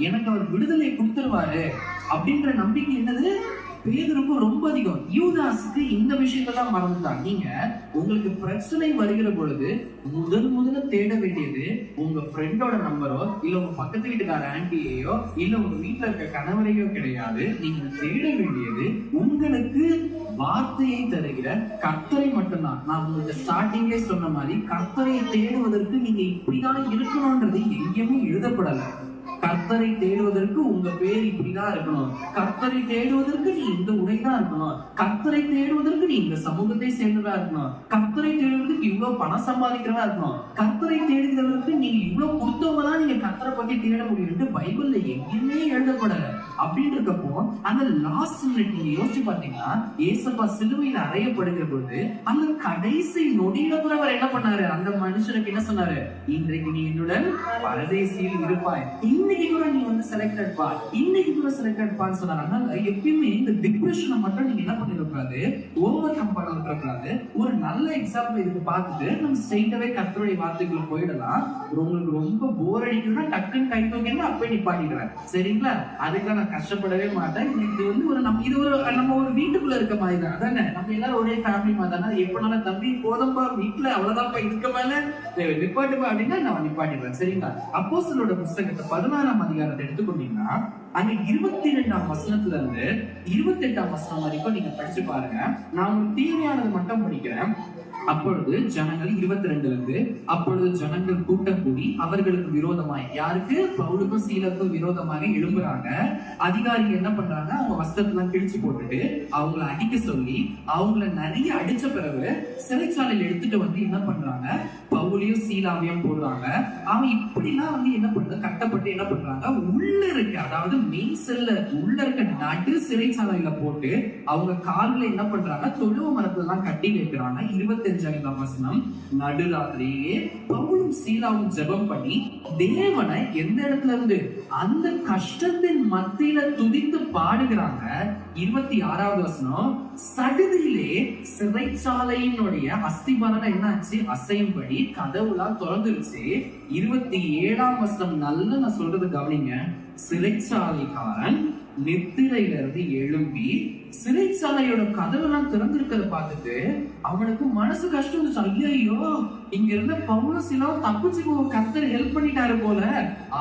எனக்கு அவர் விடுதலை கொடுத்துருவாரு அப்படின்ற நம்பிக்கை என்னது பேதுருக்கு ரொம்ப அதிகம். யூதாஸுக்கு இந்த விஷயத்தான் மறந்துட்டான். நீங்க உங்களுக்கு பிரச்சனை வருகிற பொழுது முதல்ல தேட வேண்டியது உங்க ஃப்ரெண்டோட நம்பரோ இல்ல உங்க பக்கத்து வீட்டுக்கார ஆன்டியையோ இல்ல உங்க வீட்டுல இருக்க கணவரையோ கிடையாது. நீங்க தேட வேண்டியது உங்களுக்கு வார்த்தையை தருகிற கர்த்தரை மட்டும்தான். நான் உங்களுக்கு ஸ்டார்டிங்லேயே சொன்ன மாதிரி கர்த்தரை தேடுவதற்கு நீங்க இப்படிதான் இருக்கணும்ன்றது எங்கேயுமே எழுதப்படல. கர்த்தரை தேடுவதற்கு உங்க பேர் இப்படிதான் இருக்கணும், கர்த்தரை தேடுவதற்கு நீ இந்த உடைதான் இருக்கணும், கர்த்தரை தேடுவதற்கு நீ இந்த சமூகத்தை சேர்ந்ததா இருக்கணும், கர்த்தரை தேடுவதற்கு இவ்வளவு பணம் சம்பாதிக்கிறதா இருக்கணும், கர்த்தரை தேடுகிறவருக்கு நீங்க இவ்வளவு கொடுத்தவங்கதான் நீங்க கர்த்தரை பத்தி தேட முடியும் பைபிள்ல எங்கேயுமே எழுதப்படல. அப்படின்னு இருக்கப்போ அந்த லாஸ்ட் மினிட் நீங்க யோசிச்சு பாத்தீங்கன்னா ஏசப்பா சிலுவையில் அறையப்படுகிற பொழுது அந்த கடைசி நொடியில கூட அவர் என்ன பண்ணாரு, அந்த மனுஷனுக்கு என்ன சொன்னாரு, இன்றைக்கு நீ என்னுடன் பரதேசியில் இருப்பாய், இன்னைக்கு கூட நீ வந்து செலக்டட் பா, இன்னைக்கு கூட செலக்டட் பான்னு சொன்னாங்க. அதனால எப்பயுமே இந்த டிப்ரெஷனை மட்டும் நீங்க என்ன பண்ணிடக்கூடாது, ஓவர் கம் பண்ணக்கூடாது. ஒரு நல்ல எக்ஸாம்பிள் இதுக்கு பார்த்துட்டு நம்ம ஸ்ட்ரெயிட்டாவே கர்த்தருடைய வார்த்தைக்குள்ள போயிடலாம். உங்களுக்கு ரொம்ப போர் அடிக்குதுன்னா டக்குன்னு கை தூக்கினா அப்பவே நிப்பாட்டிடுறேன், சரிங்களா? அதுக்கெல்லாம் நான் கஷ்டப்படவே மாட்டேன். இது வந்து ஒரு நம்ம ஒரு வீட்டுக்குள்ள இருக்க மாதிரி தான், அதானே? நம்ம எல்லாரும் ஒரே ஃபேமிலி மாதிரி தானே. எப்பனாலும் தம்பி போதம்பா வீட்டுல அவ்வளவுதான்ப்பா, இதுக்கு மேல நிப்பாட்டுப்பா அப்படின்னா நான் நிப்பாட்டிடுறேன், சரிங்களா? அப்போஸ்தலரோட புஸ்தகத்தை 16ஆம் அதிகாரத்தை எடுத்துக்கொண்டீங்கன்னா அங்க 22ஆம் வசனத்துல இருந்து 28ஆம் வசனம் வரைக்கும் நீங்க படிச்சு பாருங்க. நான் உங்களுக்கு தேவையானது மட்டும் படிக்கிறேன். அப்பொழுது ஜனங்கள் 22 இருந்து அப்பொழுது ஜனங்கள் கூட்டம் கூடி அவர்களுக்கு விரோதமாய், யாருக்கு? பவுலுக்கும் சீலருக்கும் விரோதமாக எழும்புறாங்க. அதிகாரிங்க என்ன பண்றாங்க, அவங்க வஸ்திரத்தெல்லாம் கிழிச்சு போட்டுட்டு அவங்கள அடிக்க சொல்லி அவங்கள நிறைய அடிச்ச பிறகு சிறைச்சாலையில் எடுத்துட்டு வந்து என்ன பண்றாங்க, பவுலையும் சீலாவையும் போடுறாங்க. அவன் இப்படிலாம் வந்து என்ன பண்றது, கட்டப்பட்டு என்ன பண்றாங்க, உள்ள இருக்க, அதாவது மெயின் செல்ல உள்ள இருக்க நடு சிறைச்சாலையில போட்டு அவங்க கால்ல என்ன பண்றாங்க, தொழுவ மரத்துல எல்லாம் கட்டி வைக்கிறாங்க. 25ஆம் வசனம், நடுராத்திரியே பவுலும் சீலாவும் ஜெபம் பண்ணி தேவனை எந்த இடத்துல இருந்து, அந்த கஷ்டத்தின் மத்தியில துதித்து பாடுகிறாங்க. 26ஆவது வசனம், சடுதியிலே சிறைச்சாலையினுடைய அஸ்திபாரம் என்னாச்சு, அசையும்படி கதவுலாம் திறந்துருச்சு. 27ஆம் வசனம் நல்ல நான் சொல்றது கவனிங்க. சிறைச்சாலைக்காரன் நித்திரையில இருந்து எழும்பி சிறைச்சாலையோட கதவெல்லாம் திறந்திருக்கிறத பார்த்துட்டு அவனுக்கு மனசு கஷ்டம் இருந்துச்சு. ஐயோ, இங்க இருந்த பவுலும் சீலாவும் தப்பிச்சு கர்த்தர் ஹெல்ப் பண்ணிட்டாரு போல,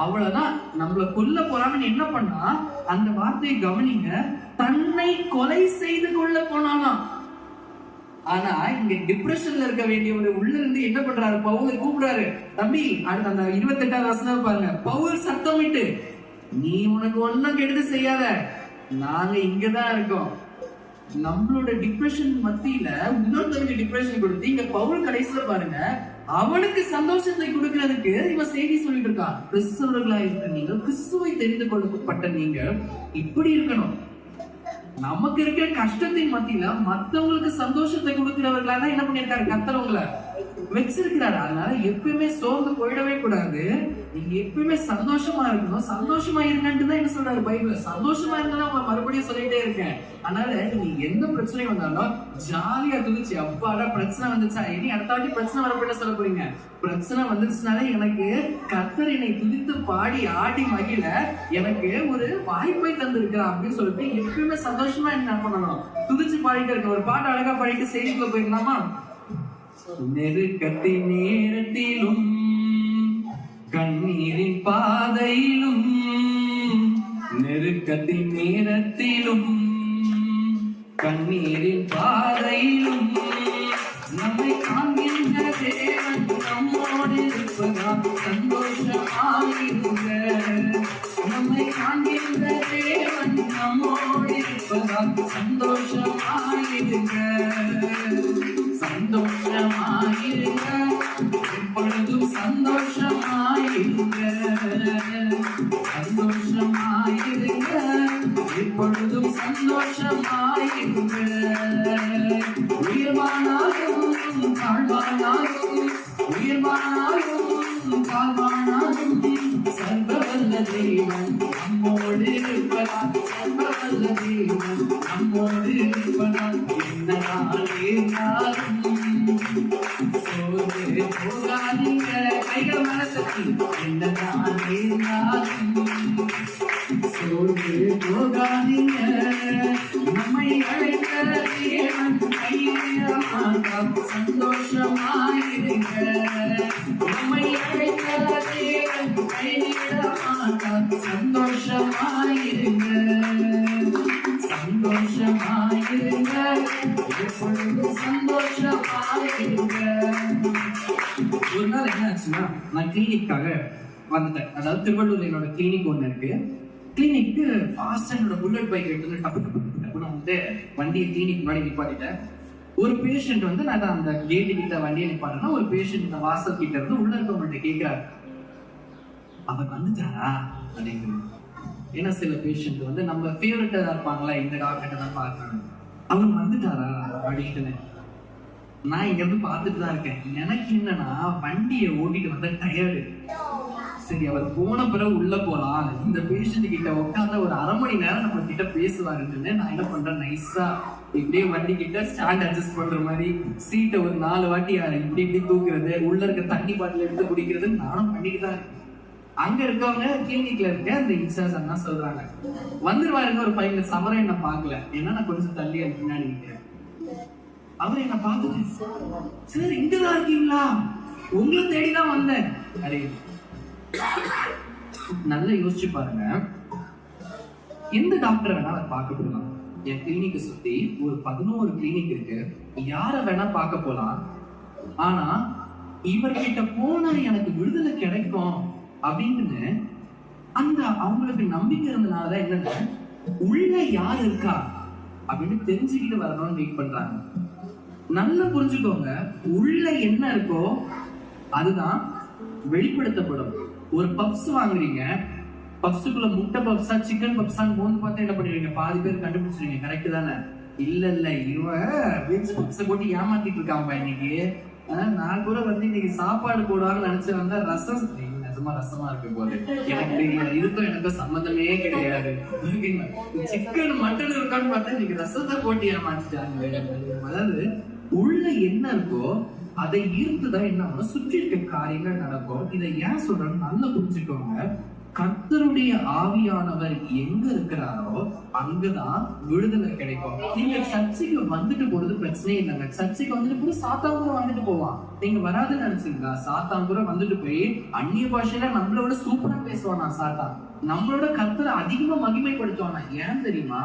அவ்வளவுதான் நம்மள கொல்ல போறாங்கன்னு என்ன பண்ணா, அந்த வார்த்தையை கவனிங்க, தன்னை கொலை செய்து கொள்ள போனாலாம். ஆனா இங்க டிப்ரெஷன்ல இருக்க வேண்டியவர் உள்ள இருந்து என்ன பண்றாரு, பவுலை கூப்பிடுறாரு. தம்பி, அடுத்த அந்த 28ஆவது வசனம் பாருங்க. பவுல் சத்தமிட்டு, நீ உனக்கு ஒண்ணும் கெடுது செய்யாத, நாங்க இங்கதான் இருக்கோம். நம்மளோட டிப்ரெஷன் மத்தியில இன்னொருத்தருக்கு டிப்ரெஷன் கொடுத்து இங்க பவுல் கடைசியில பாருங்க, அவனுக்கு சந்தோஷத்தை கொடுக்கிறதுக்கு இவன் செய்தி சொல்லிட்டு இருக்கான். கிறிஸ்தவர்களா இருக்க நீங்க, கிறிஸ்துவை தெரிந்து கொள்ளப்பட்ட நீங்க இப்படி இருக்கணும். நமக்கு இருக்க கஷ்டத்தின் மத்தியில மத்தவங்களுக்கு சந்தோஷத்தை கொடுக்கிறவர்களா தான் என்ன பண்ணிருக்காரு, கர்த்தர் உங்களை வச்சிருக்கிறாரு. அதனால எப்பயுமே சோர்ந்து போயிடவே கூடாது. நீங்க எப்பயுமே சந்தோஷமா இருக்கணும். சந்தோஷமா இருங்கன்னு தான் என்ன சொல்றாரு பைபிள். சந்தோஷமா இருந்தாலும் உங்களை மறுபடியும் சொல்லிட்டே இருக்கேன். அதனால நீங்க எந்த பிரச்சனையும் வந்தாலும் ஜாலியா துதிச்சு, அப்பாடா பிரச்சனை வந்துச்சா, இனி அடுத்த வாட்டி பிரச்சனை வரப்பட சொல்ல போறீங்க. பிரச்சனை வந்துருச்சுனாலே எனக்கு கர்த்தர் என்னை துதித்து பாடி ஆடி மகிழ எனக்கு ஒரு வாய்ப்பை தந்திருக்கிறார் அப்படின்னு சொல்லிட்டு எப்பயுமே சந்தோஷமா என்ன பண்ணணும், துதிச்சு பாடிட்டு இருக்கணும். ஒரு பாட்டு அழகா பாடிட்டு செய்திக்குள்ள போயிருந்தாமா, நெருக்கத்தின் நேரத்திலும் கண்ணீரின் பாதையிலும், நெருக்கத்தின் நேரத்திலும் கண்ணீரின் பாதையிலும் நம்மை காண்கின்ற தேவன் நம்மோடு இருப்பதால் சந்தோஷமாயிருங்க. நம்மை காண்கின்ற தேவன் நம்மோடு இருப்பதால் சந்தோஷமாயிருங்க. சந்தோஷமாயிருங்க, எப்பொழுதும் சந்தோஷமாயிருங்க. சந்தோஷமாயிருங்க, எப்பொழுதும் சந்தோஷமாயிருங்க. உயர்வானாலும் தாழ்வானாலும், உயர்வானாலும் தாழ்வானாலும் சர்வவல்ல தேவன் நம்மோடு இருப்பதால், சர்வவல்ல தேவன் நம்மோடு இருப்பதால் என்ன நாளேனாலும் சோர்ந்து போகாதீங்க. கைகள் மனசத்தி, என்ன நாளேனாலும் சோர்ந்து போகாதீங்க. நம்மை அழைத்த தேவன் கையிட மாட்டான், சந்தோஷமாயிருங்க. நம்மை அழைத்த தேவன் கையிட மாட்டான், சந்தோஷமாயிருங்க. சந்தோஷமாயிருங்க, சந்தோஷமா இருங்க. ஒரு நாள் என்ன ஆச்சுன்னா, நான் கிளினிக்காக வந்துட்டேன். அதாவது திருவள்ளூர் என்னோட கிளினிக் ஒண்ணு இருக்கு. கிளினிக்கு ஃபாஸ்டா என்னோட புல்லட் பைக் எடுத்து டப்புன்னு வந்து வண்டியை கிளினிக் முன்னாடி நிப்பாட்டிட்டேன். ஒரு பேஷண்ட் வந்து நான் அந்த கேட்டு கிட்ட வண்டியை நிப்பாட்டினா, ஒரு பேஷண்ட் இந்த வாசல் கிட்ட இருந்து உள்ள இருக்கவங்கள்ட்ட கேட்கிறாரு, அவர் வந்துட்டாரா அப்படிங்கிறது. ஏன்னா சில பேஷண்ட் வந்து நம்ம ஃபேவரட்டா இருப்பாங்களா, இந்த டாக்டர் தான் பார்க்கணும், அவர் வந்துட்டாரா அப்படின்னு. நான் இங்க இருந்து பார்த்துட்டு தான் இருக்கேன். எனக்கு என்னன்னா, வண்டியை ஓட்டிட்டு வந்த டயர்டு. சரி, அவர் போன பிறகு உள்ள போலாம், இந்த பேஷண்ட் கிட்ட உட்கார்ந்த ஒரு 1/2 மணி நேரம் நம்ம கிட்ட பேசுவாருன்னு நான் என்ன பண்றேன், நைஸா இப்படியே வண்டி கிட்ட ஸ்டாண்ட் அட்ஜஸ்ட் பண்ற மாதிரி சீட்டை ஒரு 4 வாட்டி இப்படி இப்படி தூக்குறது, உள்ள இருக்க தண்ணி பாட்டில் எடுத்து குடிக்கிறது நானும் பண்ணிட்டு தான் இருக்கேன். அங்க இருக்கவங்க கிளினிக்ல இருக்க அந்த இன்சார்ஜ் அண்ணா சொல்றாங்க, வந்துருவாருங்க ஒரு 5 minutes. அவரை என்ன பார்க்கல, ஏன்னா நான் கொஞ்சம் தள்ளி அது பின்னாடி நிற்கிறேன். அவர் என்ன பார்த்துட்டு, சார் இங்கதான் இருக்கீங்களா, உங்களை தேடிதான் வந்தேன் அப்படின்னு. நல்லா யோசிச்சு பாருங்க, எந்த டாக்டரை வேணா அதை பார்க்க போகலாம். என் கிளினிக்கை சுத்தி ஒரு 11 கிளினிக் இருக்கு, யார வேணா பார்க்க போலாம். ஆனா இவர்கிட்ட போனா எனக்கு விடுதலை கிடைக்கும் அப்படின்னு அந்த அவங்களுக்கு நம்பிக்கை இருந்தனாலதான் என்னன்னா, உள்ள யார் இருக்கா அப்படின்னு தெரிஞ்சுக்கிட்டு வரணும்னு வெயிட் பண்றாங்க. நல்லா புரிஞ்சுக்கோங்க, உள்ள என்ன இருக்கோ அதுதான் வெளிப்படுத்தப்படும். ஒரு பப்ஸ் வாங்குறீங்க, பப்ஸுக்குள்ள முட்டை பப்ஸா சிக்கன் பப்ஸான்னு மோந்து பார்த்தா என்ன பண்ணுவீங்க, பாதி பேர் கண்டுபிடிச்சிருவீங்க. கரெக்ட் தானே? இல்ல இவன் வெஜ் பப்ஸை போட்டு ஏமாத்திட்டு இருக்காங்க இன்னைக்கு. நான் கூட வந்து இன்னைக்கு சாப்பாடு போடுவாங்கன்னு நினைச்சு வந்தா ரசம், நிஜமா ரசமா இருக்கு போது எனக்கு தெரியாது, இதுக்கும் எனக்கும் சம்பந்தமே கிடையாது. சிக்கன் மட்டன் இருக்கான்னு பார்த்தா இன்னைக்கு ரசத்தை போட்டு ஏமாத்திட்டாங்க. அதாவது உள்ள என்ன இருக்கோ அதை ஈர்த்துதான் என்ன ஆகும், சுற்றி இருக்க காரியங்கள் நடக்கும். இதை ஏன் சொல்றேன்னு நல்லா புரிஞ்சுக்கோங்க. கர்த்தருடைய ஆவியானவர் எங்க இருக்கிறாரோ அங்கதான் விடுதலை கிடைக்கும். நீங்க சர்ச்சைக்கு வந்துட்டு போறது பிரச்சனையே இல்லைங்க. சர்ச்சைக்கு வந்துட்டு போய் சாத்தாங்குற வந்துட்டு போவான். நீங்க வராதுன்னு நினைச்சீங்களா? சாத்தாங்குற வந்துட்டு போய் அந்நிய பாஷையில நம்மளோட சூப்பரா பேசுவானா சாத்தான், நம்மளோட கர்த்தரை அதிகமா மகிமைப்படுத்துவானா. ஏன் தெரியுமா?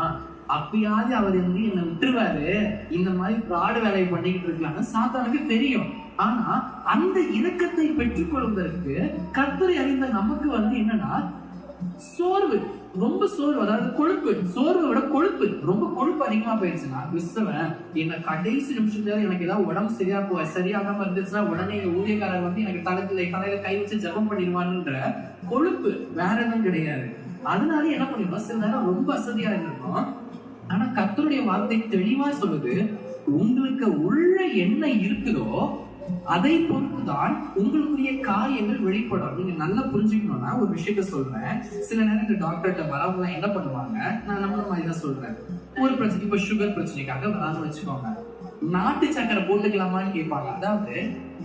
அப்பயாவது அவர் வந்து என்னை விட்டுருவாரு, இந்த மாதிரி ஃப்ராடு வேலையை பண்ணிக்கிட்டு இருக்கலாம்னு சாத்தானுக்கு தெரியும். ஆனா அந்த இரக்கத்தை பெற்றுக் கொள்வதற்கு கர்த்தரை அறிந்த நமக்கு வந்து என்னன்னா, சோர்வு, ரொம்ப சோர்வு, அதாவது கொழுப்பு, சோர்வை விட கொழுப்பு, ரொம்ப கொழுப்பு அதிகமா போயிடுச்சுன்னா, கிறிஸ்தவன் என்ன கடைசி நிமிஷத்துல எனக்கு ஏதாவது உடம்பு சரியாகாம இருந்துச்சுன்னா உடனே எங்க ஊழியக்காரர் வந்து எனக்கு தலையில கை வச்சு ஜெபம் பண்ணிடுவான்ற கொழுப்பு, வேற எதுவும் கிடையாது. அதனால என்ன பண்ணிடுவோம், சில நேரம் ரொம்ப அசதியா இருக்கும். ஆனா கர்த்தருடைய வார்த்தை தெளிவா சொல்லுது, உங்களுக்கு உள்ள என்ன இருக்குதோ அதை பொறுத்துதான் உங்களுக்குரிய காரியங்கள் வெளிப்படும். நீங்க நல்லா புரிஞ்சுக்கணும்னா ஒரு விஷயத்த சொல்றேன். சில நேரம் இந்த டாக்டர்கிட்ட வரவங்க என்ன பண்ணுவாங்க, நான் நம்மள மாதிரி தான் சொல்றேன். ஒரு பிரச்சனை, இப்ப சுகர் பிரச்சனைக்காக வரான்னு வச்சுக்கோங்க, நாட்டு சக்கரை போட்டுக்கலாமான்னு கேட்பாங்க. அதாவது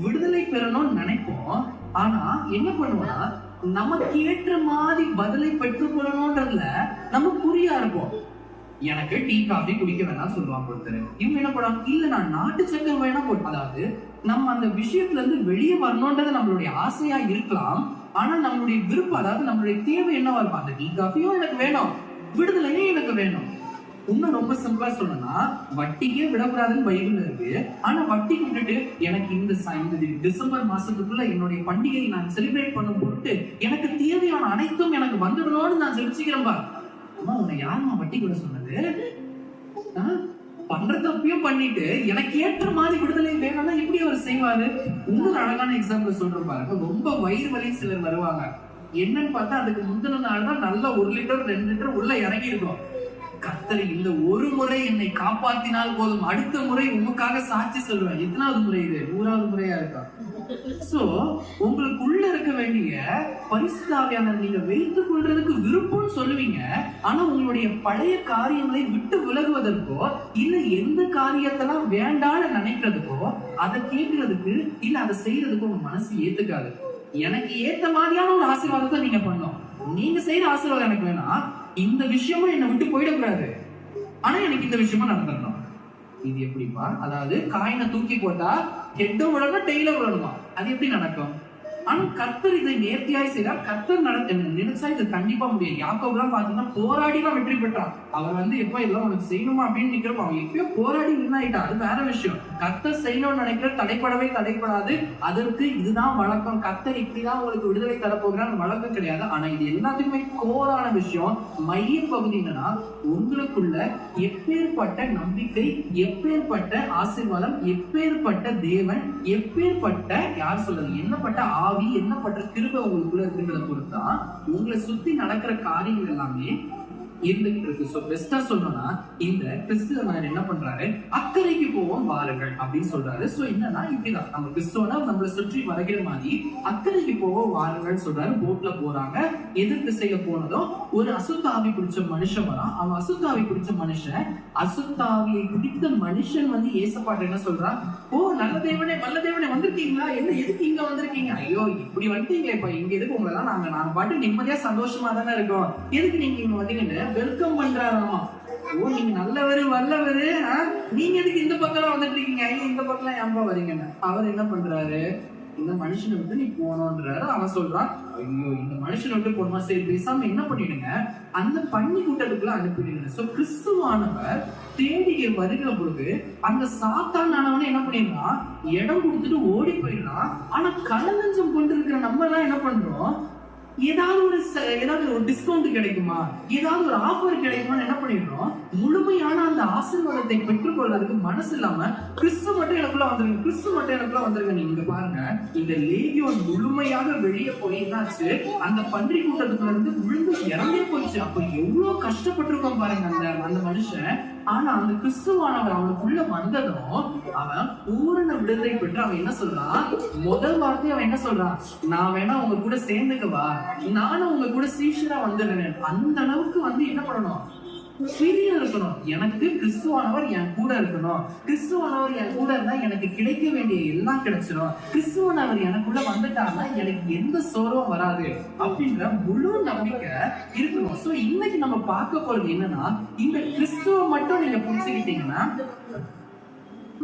விடுதலை பெறணும்னு நினைப்போம், ஆனா என்ன பண்ணுவோம்னா நமக்கு ஏற்ற மாதிரி பதிலை பெற்றுக்கொள்ளணும்ன்றதுல நம்ம குறியா இருப்போம். எனக்கு டீ காஃபி குடிக்க வேணாம் சொல்லுவாங்க ஒருத்தர். இவங்க என்ன பண்ணுவாங்க, இல்ல நான் நாட்டு சக்கரை வேணா போட்டு. அதாவது நம்ம அந்த விஷயத்துல இருந்து வெளியே வரணும்ன்றது நம்மளுடைய ஆசையா இருக்கலாம், ஆனா நம்மளுடைய விருப்பம், அதாவது நம்மளுடைய தேவை என்னவா இருக்கும், அந்த டீ காஃபியும் எனக்கு வேணும், விடுதலையும் எனக்கு வேணும். இன்னும் ரொம்ப சிம்பிளா சொல்லணும்னா, வட்டிக்கே விடக்கூடாதுன்னு பைபிள் இருக்கு. ஆனா வட்டிக்கு விட்டுட்டு எனக்கு இந்த டிசம்பர் மாசத்துக்குள்ள என்னுடைய பண்டிகையை நான் செலிப்ரேட் பண்ணும் பொருட்டு எனக்கு தேவையான அனைத்தும் எனக்கு வந்துடணும்னு நான் ஜெபிச்சுக்கிறேன். அம்மா, உன்னை யாருமா வட்டி கூட சொன்னது? பண்ற தப்பையும் பண்ணிட்டு எனக்கு ஏற்ற மாதிரி விடுதலை வேணும்னா எப்படி அவர் செய்வாரு? இன்னொரு அழகான எக்ஸாம்பிள் சொல்றேன் பாருங்க. ரொம்ப வயிறு வலி சிலர் வருவாங்க. என்னன்னு பார்த்தா அதுக்கு முந்தின நாள் தான் நல்லா 1 லிட்டர் 2 லிட்டர் உள்ள இறங்கி இருக்கும். கர்த்தர் இந்த ஒரு முறை என்னை காப்பாத்தினால் போதும், அடுத்த முறை உங்களுக்காக சாட்சி சொல்லுவேன். எத்தனாவது முறை இது? 100வது முறையா இருக்கா? சோ உங்களுக்குள்ள இருக்க வேண்டிய பரிசுத்த ஆவியானவரை நீங்க வைத்துக் கொள்றதுக்கு விருப்பம்னு சொல்லுவீங்க. ஆனா உங்களுடைய பழைய காரியங்களை விட்டு விலகுவதற்கோ இல்ல எந்த காரியத்தெல்லாம் வேண்டான்னு நினைக்கிறதுக்கோ அதை கேட்கறதுக்கு இல்ல அதை செய்யறதுக்கோ உங்க மனசு ஏத்துக்காது. எனக்கு ஏத்த மாதிரியான ஒரு ஆசீர்வாதத்தை நீங்க பண்ணணும். நீங்க செய்யற ஆசீர்வாதம் எனக்கு வேணாம், இந்த விஷயமும் என்னை விட்டு போயிடக்கூடாது, ஆனா எனக்கு இந்த விஷயமா நடந்துடணும். இது எப்படிப்பா? அதாவது காயினை தூக்கி போட்டா ஹெட்டும் விடணும் டெய்லும் விடணுமா? அது எப்படி நடக்கும்? ஆனா கர்த்தர் இதை நேர்த்தியாய் செய்தார். கர்த்தர் நினைச்சா இது கண்டிப்பா முடியும். யாக்கோபுலாம் பாத்தீங்கன்னா போராடி தான் வெற்றி பெற்றான். அவர் வந்து எப்ப எல்லாம் உனக்கு செய்யணுமா அப்படின்னு நிக்கிறோம், அவன் எப்பயோ போராடி வின் ஆயிட்டான். அது வேற விஷயம். கர்த்தர் செய்யணும்னு நினைக்கிற தடைப்படவே தடைப்படாது. அதற்கு இதுதான் வழக்கம். கர்த்தர் இப்படிதான் உங்களுக்கு விடுதலை தரப்போகிறான்னு வழக்கம் கிடையாது. ஆனா இது எல்லாத்துக்குமே கோரான விஷயம், மைய பகுதி என்னன்னா, உங்களுக்குள்ள எப்பேற்பட்ட நம்பிக்கை, எப்பேற்பட்ட ஆசீர்வாதம், எப்பேற்பட்ட தேவன், எப்பேற்பட்ட யார் சொல்றது, என்னப்பட்ட ஆவி, என்னப்பட்ட கிருபை உங்களுக்குள்ள இருக்குன்றத பொறுத்தான் உங்களை சுத்தி நடக்கிற காரியங்கள் எல்லாமே இருந்துகிட்டு இருக்கு. சோ பெஸ்டா சொல்லணும்னா, இந்த கிறிஸ்துவனர் என்ன பண்றாரு, அக்கறைக்கு போவோம் வாருங்கள் அப்படின்னு சொல்றாரு. சோ என்னன்னா, இப்படிதான் நம்ம கிறிஸ்துவனர் நம்மளை சுற்றி வருகிற மாதிரி அக்கறைக்கு போவோம் வாருங்கள் சொல்றாரு. போட்ல போறாங்க. எதிர் திசையில போனதும் ஒரு அசுத்தாவி பிடிச்ச மனுஷன் வரான். அவன் அசுத்தாவி பிடிச்ச மனுஷன், அசுத்தாவியை பிடித்த மனுஷன் வந்து ஏசப்பாட்டு என்ன சொல்றான், ஓ நல்ல தேவனே வல்ல தேவனே வந்திருக்கீங்களா, என்ன எதுக்கு இங்க வந்திருக்கீங்க, ஐயோ இப்படி வந்துட்டீங்களே இப்ப இங்க எதுக்கு, உங்களை எல்லாம் நாங்க பாட்டு நிம்மதியா சந்தோஷமா தானே இருக்கோம், எதுக்கு நீங்க இங்க வந்தீங்கன்னு வெல்கம் பண்றாராமா. ஓ நீங்க நல்லவரு வல்லவரு, நீங்க எதுக்கு இந்த பக்கம் வந்துட்டு இருக்கீங்க, இந்த பக்கம் ஏன்பா வரீங்கன்னு. அவர் என்ன பண்றாரு, இந்த மனுஷனை விட்டு நீ போனோன்றாரு. அவன் சொல்றான், ஐயோ இந்த மனுஷனை விட்டு போனோமா, சரி பேசாம என்ன பண்ணிடுங்க, அந்த பன்னி கூட்டத்துக்குள்ள அனுப்பிடுங்க. சோ கிறிஸ்துவானவர் தேடிய வருகிற பொழுது அந்த சாத்தானவனே என்ன பண்ணிடுறான், இடம் கொடுத்துட்டு ஓடி போயிடலாம். ஆனா கலநஞ்சம் கொண்டு இருக்கிற நம்ம எல்லாம் என்ன பண்றோம், ஏதாவது ஒரு டிஸ்கவுண்ட் கிடைக்குமா, ஏதாவது ஒரு ஆஃபர் கிடைக்குமான்னு என்ன பண்ணிடுறோம், முழுமையான அந்த ஆசீர்வாதத்தை பெற்றுக்கொள்றதுக்கு மனசு இல்லாம கிறிஸ்து மட்டும் எனக்குள்ள வந்துருங்க, கிறிஸ்து மட்டும் எனக்குள்ள வந்துருங்க. நீங்க பாருங்க, இந்த லேகியோன் முழுமையாக வெளியே போய் என்னாச்சு, அந்த பன்றி கூட்டத்துல இருந்து விழுந்து இறந்தே போயிடுச்சு. அப்ப எவ்வளவு கஷ்டப்பட்டிருக்கோம் பாருங்க அந்த மனுஷன். ஆனா அந்த கிறிஸ்துவானவர் அவனுக்குள்ள வந்ததும் அவன் பூரண விடுதலை பெற்று அவன் என்ன சொல்றான், முதல் வார்த்தை அவன் என்ன சொல்றான், நான் வேணா உங்க கூட சேர்ந்துக்கவா, நானும் உங்க கூட சீஷரா வந்துடுறேன். அந்த அளவுக்கு வந்து என்ன பண்ணணும், பிரியம் இருக்கணும். எனக்கு கிறிஸ்துவானவர் என் கூட இருக்கணும், கிறிஸ்துவானவர் என் கூட இருந்தா எனக்கு கிடைக்க வேண்டிய எல்லாம் கிடைச்சிடும், கிறிஸ்துவானவர் எனக்குள்ள வந்துட்டாங்கன்னா எனக்கு எந்த சோர்வும் வராது அப்படின்ற முழு நம்பிக்கை இருக்கணும். சோ இன்னைக்கு நம்ம பார்க்க போறது என்னன்னா, இந்த கிறிஸ்துவ மட்டும் நீங்க புரிஞ்சுக்கிட்டீங்கன்னா,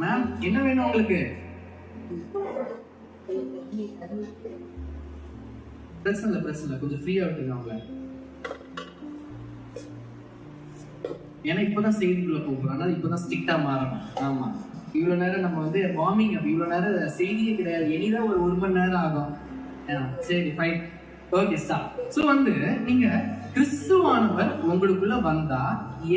மேம் என்ன வேணும் உங்களுக்கு, பிரச்சனை இல்லை கொஞ்சம் ஃப்ரீயா விட்டுங்க அவங்கள, ஏன்னா இப்பதான் செய்திக்குள்ள போகிறோம், இப்பதான் ஸ்ட்ரிக்டா மாறணும். ஆமா இவ்வளவு நேரம் நம்ம வந்து வார்மிங் அப், இவ்வளவு நேரம் செய்தியே கிடையாது, இனிதான் ஒரு மணி நேரம் ஆகும். சரி ஃபைன், ஓகே ஸ்டார்ட். சோ வந்து நீங்க கிறிஸ்துவானவர் உங்களுக்குள்ள வந்தா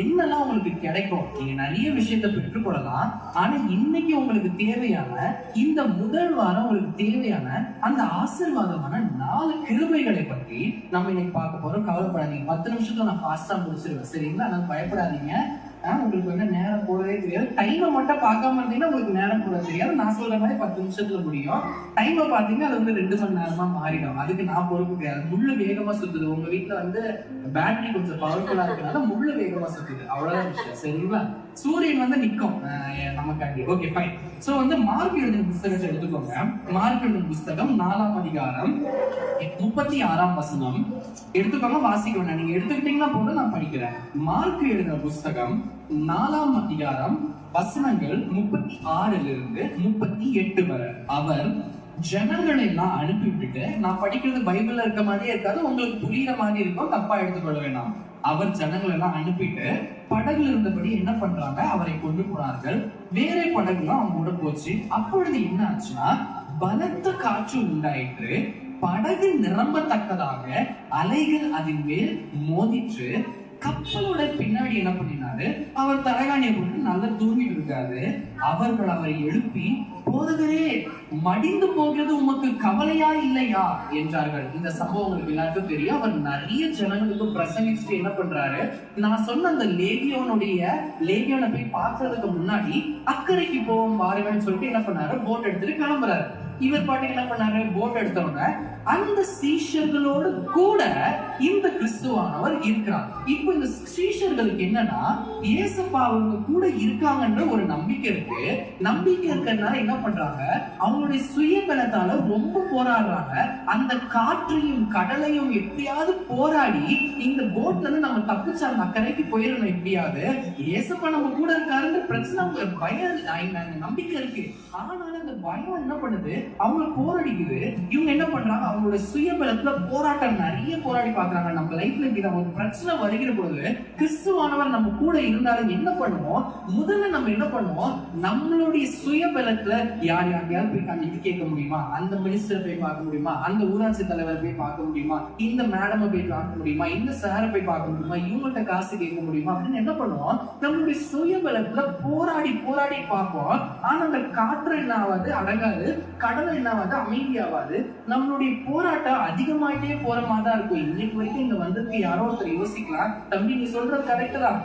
என்னெல்லாம் உங்களுக்கு கிடைக்கும், நீங்க நிறைய விஷயத்தை பெற்றுக்கொள்ளலாம். ஆனா இன்னைக்கு உங்களுக்கு தேவையான இந்த முதல் வாரம் உங்களுக்கு தேவையான அந்த ஆசீர்வாதமான 4 கிருபைகளை பற்றி நம்ம இன்னைக்கு பார்க்க போறோம். கவலைப்படாதீங்க, 10 நிமிஷத்துல நான் ஃபாஸ்டா முடிச்சிருவேன், சரிங்களா? அதனால பயப்படாதீங்க. உங்களுக்கு வந்து நேரம் போறதே தெரியாது. டைமை மட்டும் பார்க்காம இருந்தீங்கன்னா உங்களுக்கு நேரம் போட தெரியாது. நான் சொல்ற மாதிரி 10 நிமிஷத்துல முடியும். டைமை பார்த்தீங்கன்னா அது வந்து 2 மணி நேரமா மாறிடும். அதுக்கு நான் பொறுப்பு கிடையாது. முள்ளு வேகமா சுத்துது. உங்க வீட்டுல வந்து பேட்டரி கொஞ்சம் பவர்ஃபுல்லா இருக்கனால முள்ளு வேகமா சுத்துது, அவ்வளவுதான் விஷயம், சரிங்களா? சூரியன் வந்து நிக்கும் நமக்காண்டி. Okay fine. சோ வந்து மார்க் எழுதின புஸ்தகத்தை எடுத்துக்கோங்க. மார்க் எழுதின புஸ்தகம் 4ஆம் அதிகாரம் 36ஆம் வசனம் எடுத்துக்கோங்க, வாசிக்க வேண்டாம். நீங்க எடுத்துக்கிட்டீங்கன்னா போதும், நான் படிக்கிறேன். மார்க் எழுதின புஸ்தகம் 4ஆம் அதிகாரம் வசனங்கள் 36 38 வரை. அவர் ஜனங்களை எல்லாம் அனுப்பிவிட்டு, நான் படிக்கிறது பைபிள்ல இருக்க மாதிரியே இருக்காது, உங்களுக்கு புரியுற மாதிரி இருக்கும், தப்பா எடுத்துக்கொள்ள வேண்டாம். அவர் ஜனங்களை எல்லாம் அனுப்பிட்டு படகுல இருந்தபடி என்ன பண்றாங்க, அவரை கொண்டு போனார்கள். வேற படகுலாம் அவங்க கூட போச்சு. அப்பொழுது என்ன ஆச்சுன்னா, பலத்த காற்று உண்டாயிற்று, படகு நிரம்பத்தக்கதாக அலைகள் அதன் மேல் மோதிற்று. கப்பலோட பின்னாடி என்ன பண்ணினாரு, அவர் தலைகாணியை போட்டு நல்லா தூங்கிட்டு இருக்காரு. அவர்கள் அவரை எழுப்பி, போதகரே மடிந்து போகிறது உமக்கு கவலையா இல்லையா என்றார்கள். இந்த சம்பவம் உங்களுக்கு எல்லாருக்கும் தெரியும். அவர் நிறைய ஜனங்களுக்கு பிரசங்கிச்சுட்டு என்ன பண்றாரு, நான் சொன்ன அந்த லேகியோனை போய் பார்க்கறதுக்கு முன்னாடி அக்கறைக்கு போவோம் வாருங்கன்னு சொல்லிட்டு என்ன பண்ணாரு, போட் எடுத்துட்டு கிளம்புறாரு. இவர் பாட்டு என்ன பண்ணாரு, போட் எடுத்தவங்க அந்த சீஷர்களோடு கூட இந்த கிறிஸ்துவானவர் இருக்கிறார். இப்போ இந்த சீஷர்களுக்கு என்னன்னா, இயேசுப்பா அவங்க கூட இருக்காங்கன்ற ஒரு நம்பிக்கை இருக்கு. நம்பிக்கை இருக்கிறதுனால என்ன பண்றாங்க, அவங்களுடைய சுய பலத்தால ரொம்ப போராடுறாங்க. அந்த காற்றையும் கடலையும் எப்படியாவது போராடி இந்த போட்ல இருந்து நம்ம தப்பிச்சா அக்கறைக்கு போயிடணும் எப்படியாவது. இயேசுப்பா நம்ம கூட இருக்காருன்ற பிரச்சனை, பயம் நம்பிக்கை இருக்கு. ஆனாலும் அந்த பயம் என்ன பண்ணுது, அவங்க போராடிக்குது. இவங்க என்ன பண்றாங்க, அவங்களோட சுயபலத்துல போராட்டம் நிறைய போராடி பாக்குறாங்க. நம்ம லைஃப்ல இப்படி ஒரு பிரச்சனை வருகிற பொழுது கிறிஸ்துவானவர் நம்ம கூட இருந்தாலும் என்ன பண்ணுவோம், முதல்ல நம்ம என்ன பண்ணுவோம், நம்மளுடைய சுயபலத்துல யார் யாரையாவது போய் கண்டிப்பா கேட்க முடியுமா, அந்த மினிஸ்டர் போய் பார்க்க முடியுமா, அந்த ஊராட்சி தலைவர் போய் பார்க்க முடியுமா, இந்த மேடம் போய் பார்க்க முடியுமா, இந்த சாரை போய் பார்க்க முடியுமா, இவங்கள்ட்ட காசு கேட்க முடியுமா அப்படின்னு என்ன பண்ணுவோம், நம்மளுடைய சுயபலத்துல போராடி போராடி பார்ப்போம். ஆனா அந்த காற்று என்ன ஆகாது, அடங்காது, கடலை என்ன ஆகாது, அமைதியாவாது. நம்மளுடைய போராட்டம் அதிகமாயிட்டே போற மாதிரி தான் இருக்கும். இன்னைக்கு வரைக்கும் இங்க வந்திருக்கு யாரோ ஒருத்தர் யோசிக்கலாம், தம்பி நீ சொல்றது கரெக்ட் தான்,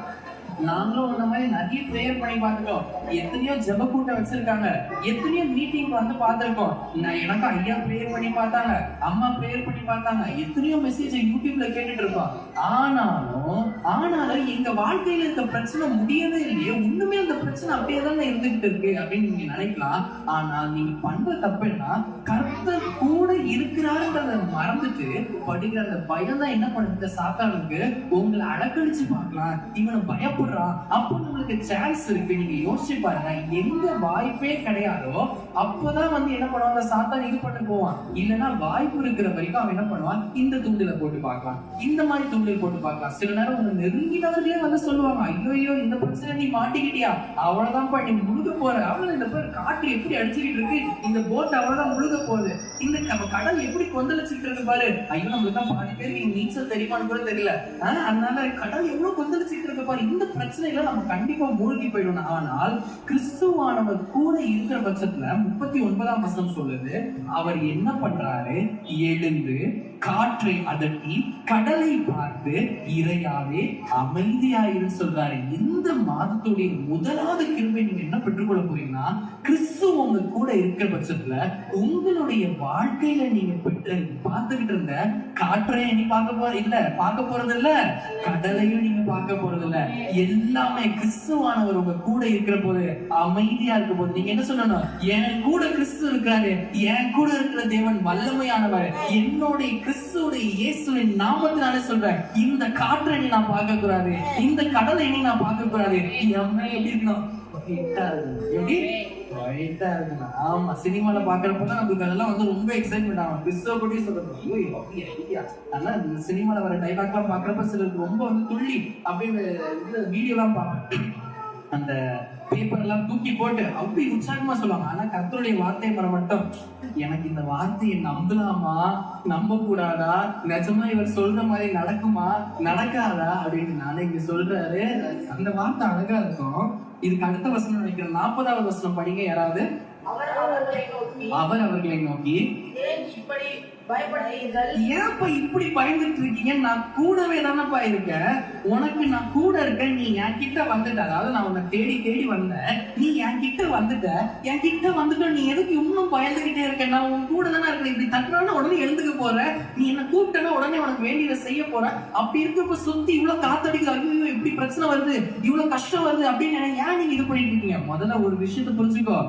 நாங்களும் அந்த மாதிரி நிறைய பிரேயர் பண்ணி பார்த்துட்டோம், எத்தனையோ ஜெப கூட்டம் வச்சிருக்காங்க, எத்தனையோ மீட்டிங் வந்து பார்த்திருக்கோம், எனக்கு ஐயா பிரேயர் பண்ணி பார்த்தாங்க, அம்மா பிரேயர் பண்ணி பார்த்தாங்க, எத்தனையோ மெசேஜ் யூடியூப்ல கேட்டுட்டு இருக்கோம். ஆனாலும் எங்க வாழ்க்கையில இருக்க பிரச்சனை முடியவே இல்லையே, ஒண்ணுமே அந்த பிரச்சனை அப்படியே தானே இருந்துகிட்டு இருக்கு அப்படின்னு நீங்க நினைக்கலாம். ஆனால் நீங்க பண்ற தப்பு என்ன, கர்த்தர் கூட இருக்கிறாருன்றத மறந்துட்டு படுகிற அந்த பயம் தான் என்ன பண்ணுது, சாத்தானுக்கு உங்களை அடக்கடிச்சு பார்க்கலாம், இவனை பயப்படுறான், அப்போ உங்களுக்கு சான்ஸ் இருக்கு. நீங்க யோசிச்சு பாருங்க, எங்க வாய்ப்பே கிடையாதோ அப்பதான் வந்து என்ன பண்ணுவாங்க, சாத்தான் இது பண்ண போவான். இல்லைன்னா வாய்ப்பு இருக்கிற வரைக்கும் அவன் என்ன பண்ணுவான், இந்த தூண்டில போட்டு பார்க்கலாம், இந்த மாதிரி தூண்டில் போட்டு பார்க்கலாம். சில நேரம் உங்க நெருங்கினவர்களே வந்து சொல்லுவாங்க, ஐயோ இந்த பிரச்சனை நீ மாட்டிக்கிட்டியா, அவ்வளவுதான்ப்பா நீ முழுக போற, அவ்வளவு இந்த பேர் காற்று எப்படி அடிச்சுக்கிட்டு இருக்கு, இந்த போட் அவ்வளவுதான் முழுக போகுது, இந்த கடல் எப்படி கொந்தளிச்சுட்டு இருக்கு பாரு, ஐயோ நம்மளுக்கு தான் பாதி பேருக்கு நீச்சல் தெரியுமான்னு கூட தெரியல, அதனால கடல் எவ்வளவு கொந்தளிச்சுட்டு இருக்கு பாரு, இந்த பிரச்சனையில நம்ம கண்டிப்பா மூழ்கி போயிடணும். ஆனால் கிறிஸ்துவானவர் கூட இருக்கிற பட்சத்துல 39ஆம் வசனம் சொல்லுது, அவர் என்ன பண்றாரு, எழுந்து காற்றை அதட்டி கடலை பார்த்து இறையாவே அமைதியாயிரு சொல்றாரு. இந்த மாதத்துடைய முதலாவது கிருபை நீங்க என்ன பெற்றுக்கொள்ள போறீங்கன்னா, கிறிஸ்து உங்க கூட இருக்கிற பட்சத்துல உங்களுடைய வாழ்க்கையில நீங்க பார்த்துக்கிட்டு இருந்த காற்றை நீ பார்க்க போறது இல்ல, கடலையும் நீங்க பார்க்க போறது இல்ல, எல்லாமே கிறிஸ்துவானவர் உங்க கூட இருக்கிற போது அமைதியா இருக்க போது நீங்க என்ன சொல்லணும், என் கூட கிறிஸ்து இருக்காரு, என் கூட இருக்கிற தேவன் வல்லமையானவர், என்னுடைய கிறிஸ்துடைய இயேசுவின் நாமத்தினாலே சொல்றேன், இந்த காற்றை நீ நான் பார்க்க கூடாது, இந்த கடலை நீ நான் பார்க்க கூடாது, எப்படி இருக்கணும், ஆமா சினிமால பாக்குறப்பதான் நமக்கு அதெல்லாம் வந்து ரொம்ப எக்ஸைட்மெண்ட் ஆகும். கிறிஸ்துவ பத்தி சொல்றது, ஆனா இந்த சினிமால வர டைலாக் எல்லாம் பாக்குறப்ப சிலருக்கு ரொம்ப வந்து துள்ளி அப்படின்னு வீடியோ எல்லாம் பார்ப்பேன், அந்த பேப்பர் எல்லாம் தூக்கி போட்டு அப்படி உற்சாகமா சொல்லுவாங்க. ஆனா கர்த்தருடைய வார்த்தை வர மட்டும், எனக்கு இந்த வார்த்தையை நம்பலாமா நம்ப கூடாதா, நிஜமா இவர் சொல்ற மாதிரி நடக்குமா நடக்காதா அப்படின்னு நானே இங்க சொல்றாரு. அந்த வார்த்தை அழகா இருக்கும். இதுக்கு அடுத்த வசனம் நினைக்கிறேன், 40வது வசனம் படிங்க யாராவது. அவர் அவர்களை நோக்கி ஏன்ப்பா இப்படி பயந்துட்டு இருக்கீங்க, நான் கூடவே தானப்பா இருக்கேன், உனக்கு நான் கூட இருக்கேன், நீ என் கிட்ட வந்துட்ட, அதாவது நான் உன்னை தேடி தேடி வந்தேன், நீ என் கிட்ட வந்துட்ட, நீ எதுக்கு இன்னும் பயந்துகிட்டே இருக்க, நான் உன் கூட தானே இருக்கேன், இப்படி தட்டுறான உடனே எழுந்துக்க போற, நீ என்ன கூப்பிட்டனா உடனே உனக்கு வேண்டியதை செய்ய போற, அப்படி இருக்கப்ப சுத்தி இவ்வளவு காத்தடிக்குது, ஐயோ இப்படி பிரச்சனை வருது, இவ்வளவு கஷ்டம் வருது அப்படின்னு ஏன் நீங்க இது பண்ணிட்டு இருக்கீங்க. முதல்ல ஒரு விஷயத்தை புரிஞ்சுக்கோ,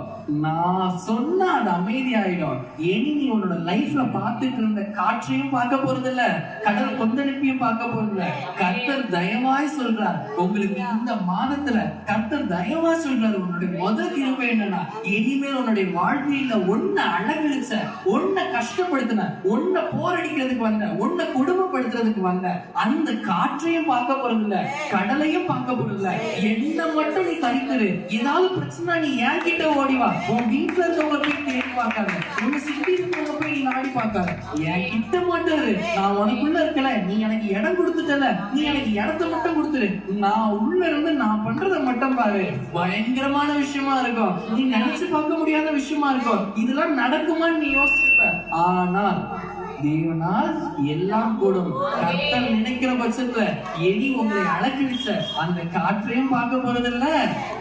நான் சொன்னா அது அமைதியாயிடும். இனி நீ உன்னோட லைஃப்ல பார்த்துட்டு இருந்த காற்றையும் பார்க்க போறது இல்ல, கடல் கொந்தளிப்பையும் பார்க்க போறது இல்ல. கர்த்தர் தயவாய் சொல்றார், உங்களுக்கு இந்த மாதத்துல கர்த்தர் தயவாய் சொல்றாரு, உன்னுடைய முதல் கிருபை என்னன்னா, இனிமேல் உன்னுடைய வாழ்க்கையில ஒன்ன அழகழிச்ச, ஒன்ன கஷ்டப்படுத்தின, ஒன்ன போரடிக்கிறதுக்கு வந்த, ஒன்ன குடும்பப்படுத்துறதுக்கு வந்த அந்த காற்றையும் பார்க்க போறது இல்ல, கடலையும் பார்க்க போறது இல்ல. என்ன மட்டும் நீ தனித்துரு, ஏதாவது பிரச்சனை நீ என் கிட்ட ஓடிவா, உன் வீட்டுல இருக்கவங்க போய் தேடி பார்க்காத, உங்க சுத்தி இருக்கவங்க போய் நீ நாடி பார்க்காத, என் கிட்ட மாட்டாரு, நான் உனக்குள்ள இருக்கல, நீ எனக்கு இடம் கொடுத்துட்டல, நீ எனக்கு இடத்தை மட்டும் கொடுத்துரு, நான் உள்ள இருந்து நான் பண்றத மட்டும் பாரு. பயங்கரமான விஷயமா இருக்கும், நீ நினைச்சு பார்க்க முடியாத விஷயமா இருக்கும், இதெல்லாம் நடக்குமான்னு நீ யோசிச்சிருப்ப. ஆனால் தேவனால் எல்லாம் கூடும். கர்த்தர் நினைக்கிற பட்சத்துல எலி உங்களை அழகிச்ச அந்த காற்றையும் பார்க்க போறதில்ல,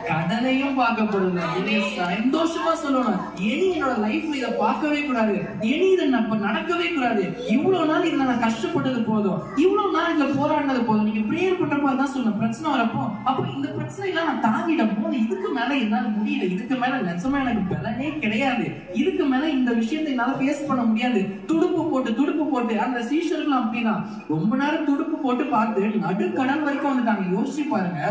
கடலையும் பார்க்க போறதில்ல. நீங்க சந்தோஷமா சொல்லணும், எலி என்னோட லைஃப்ல இதை பார்க்கவே கூடாது, எலி இதை நடக்கவே கூடாது, இவ்வளவு நாள் இதுல நான் கஷ்டப்பட்டது போதும், இவ்வளவு நாள் இதுல போராடினது போதும். நீங்க பிரேயர் பண்றப்ப தான் சொல்லணும், பிரச்சனை வரப்போ அப்போ இந்த பிரச்சனை எல்லாம் நான் தாங்கிட்டேன் போது, இதுக்கு மேல என்னால முடியல, இதுக்கு மேல நிஜமா எனக்கு பலனே கிடையாது, இதுக்கு மேல இந்த விஷயத்தை என்னால ஃபேஸ் பண்ண முடியாது, துடுப்பு போட்டு துடுப்பு போட்டு அந்த சீஷர்களும் அப்படிதான் ரொம்ப நேரம் துடுப்பு போட்டு பார்த்து நடுக்கடல் வரைக்கும் வந்துட்டாங்க. யோசிச்சு பாருங்க,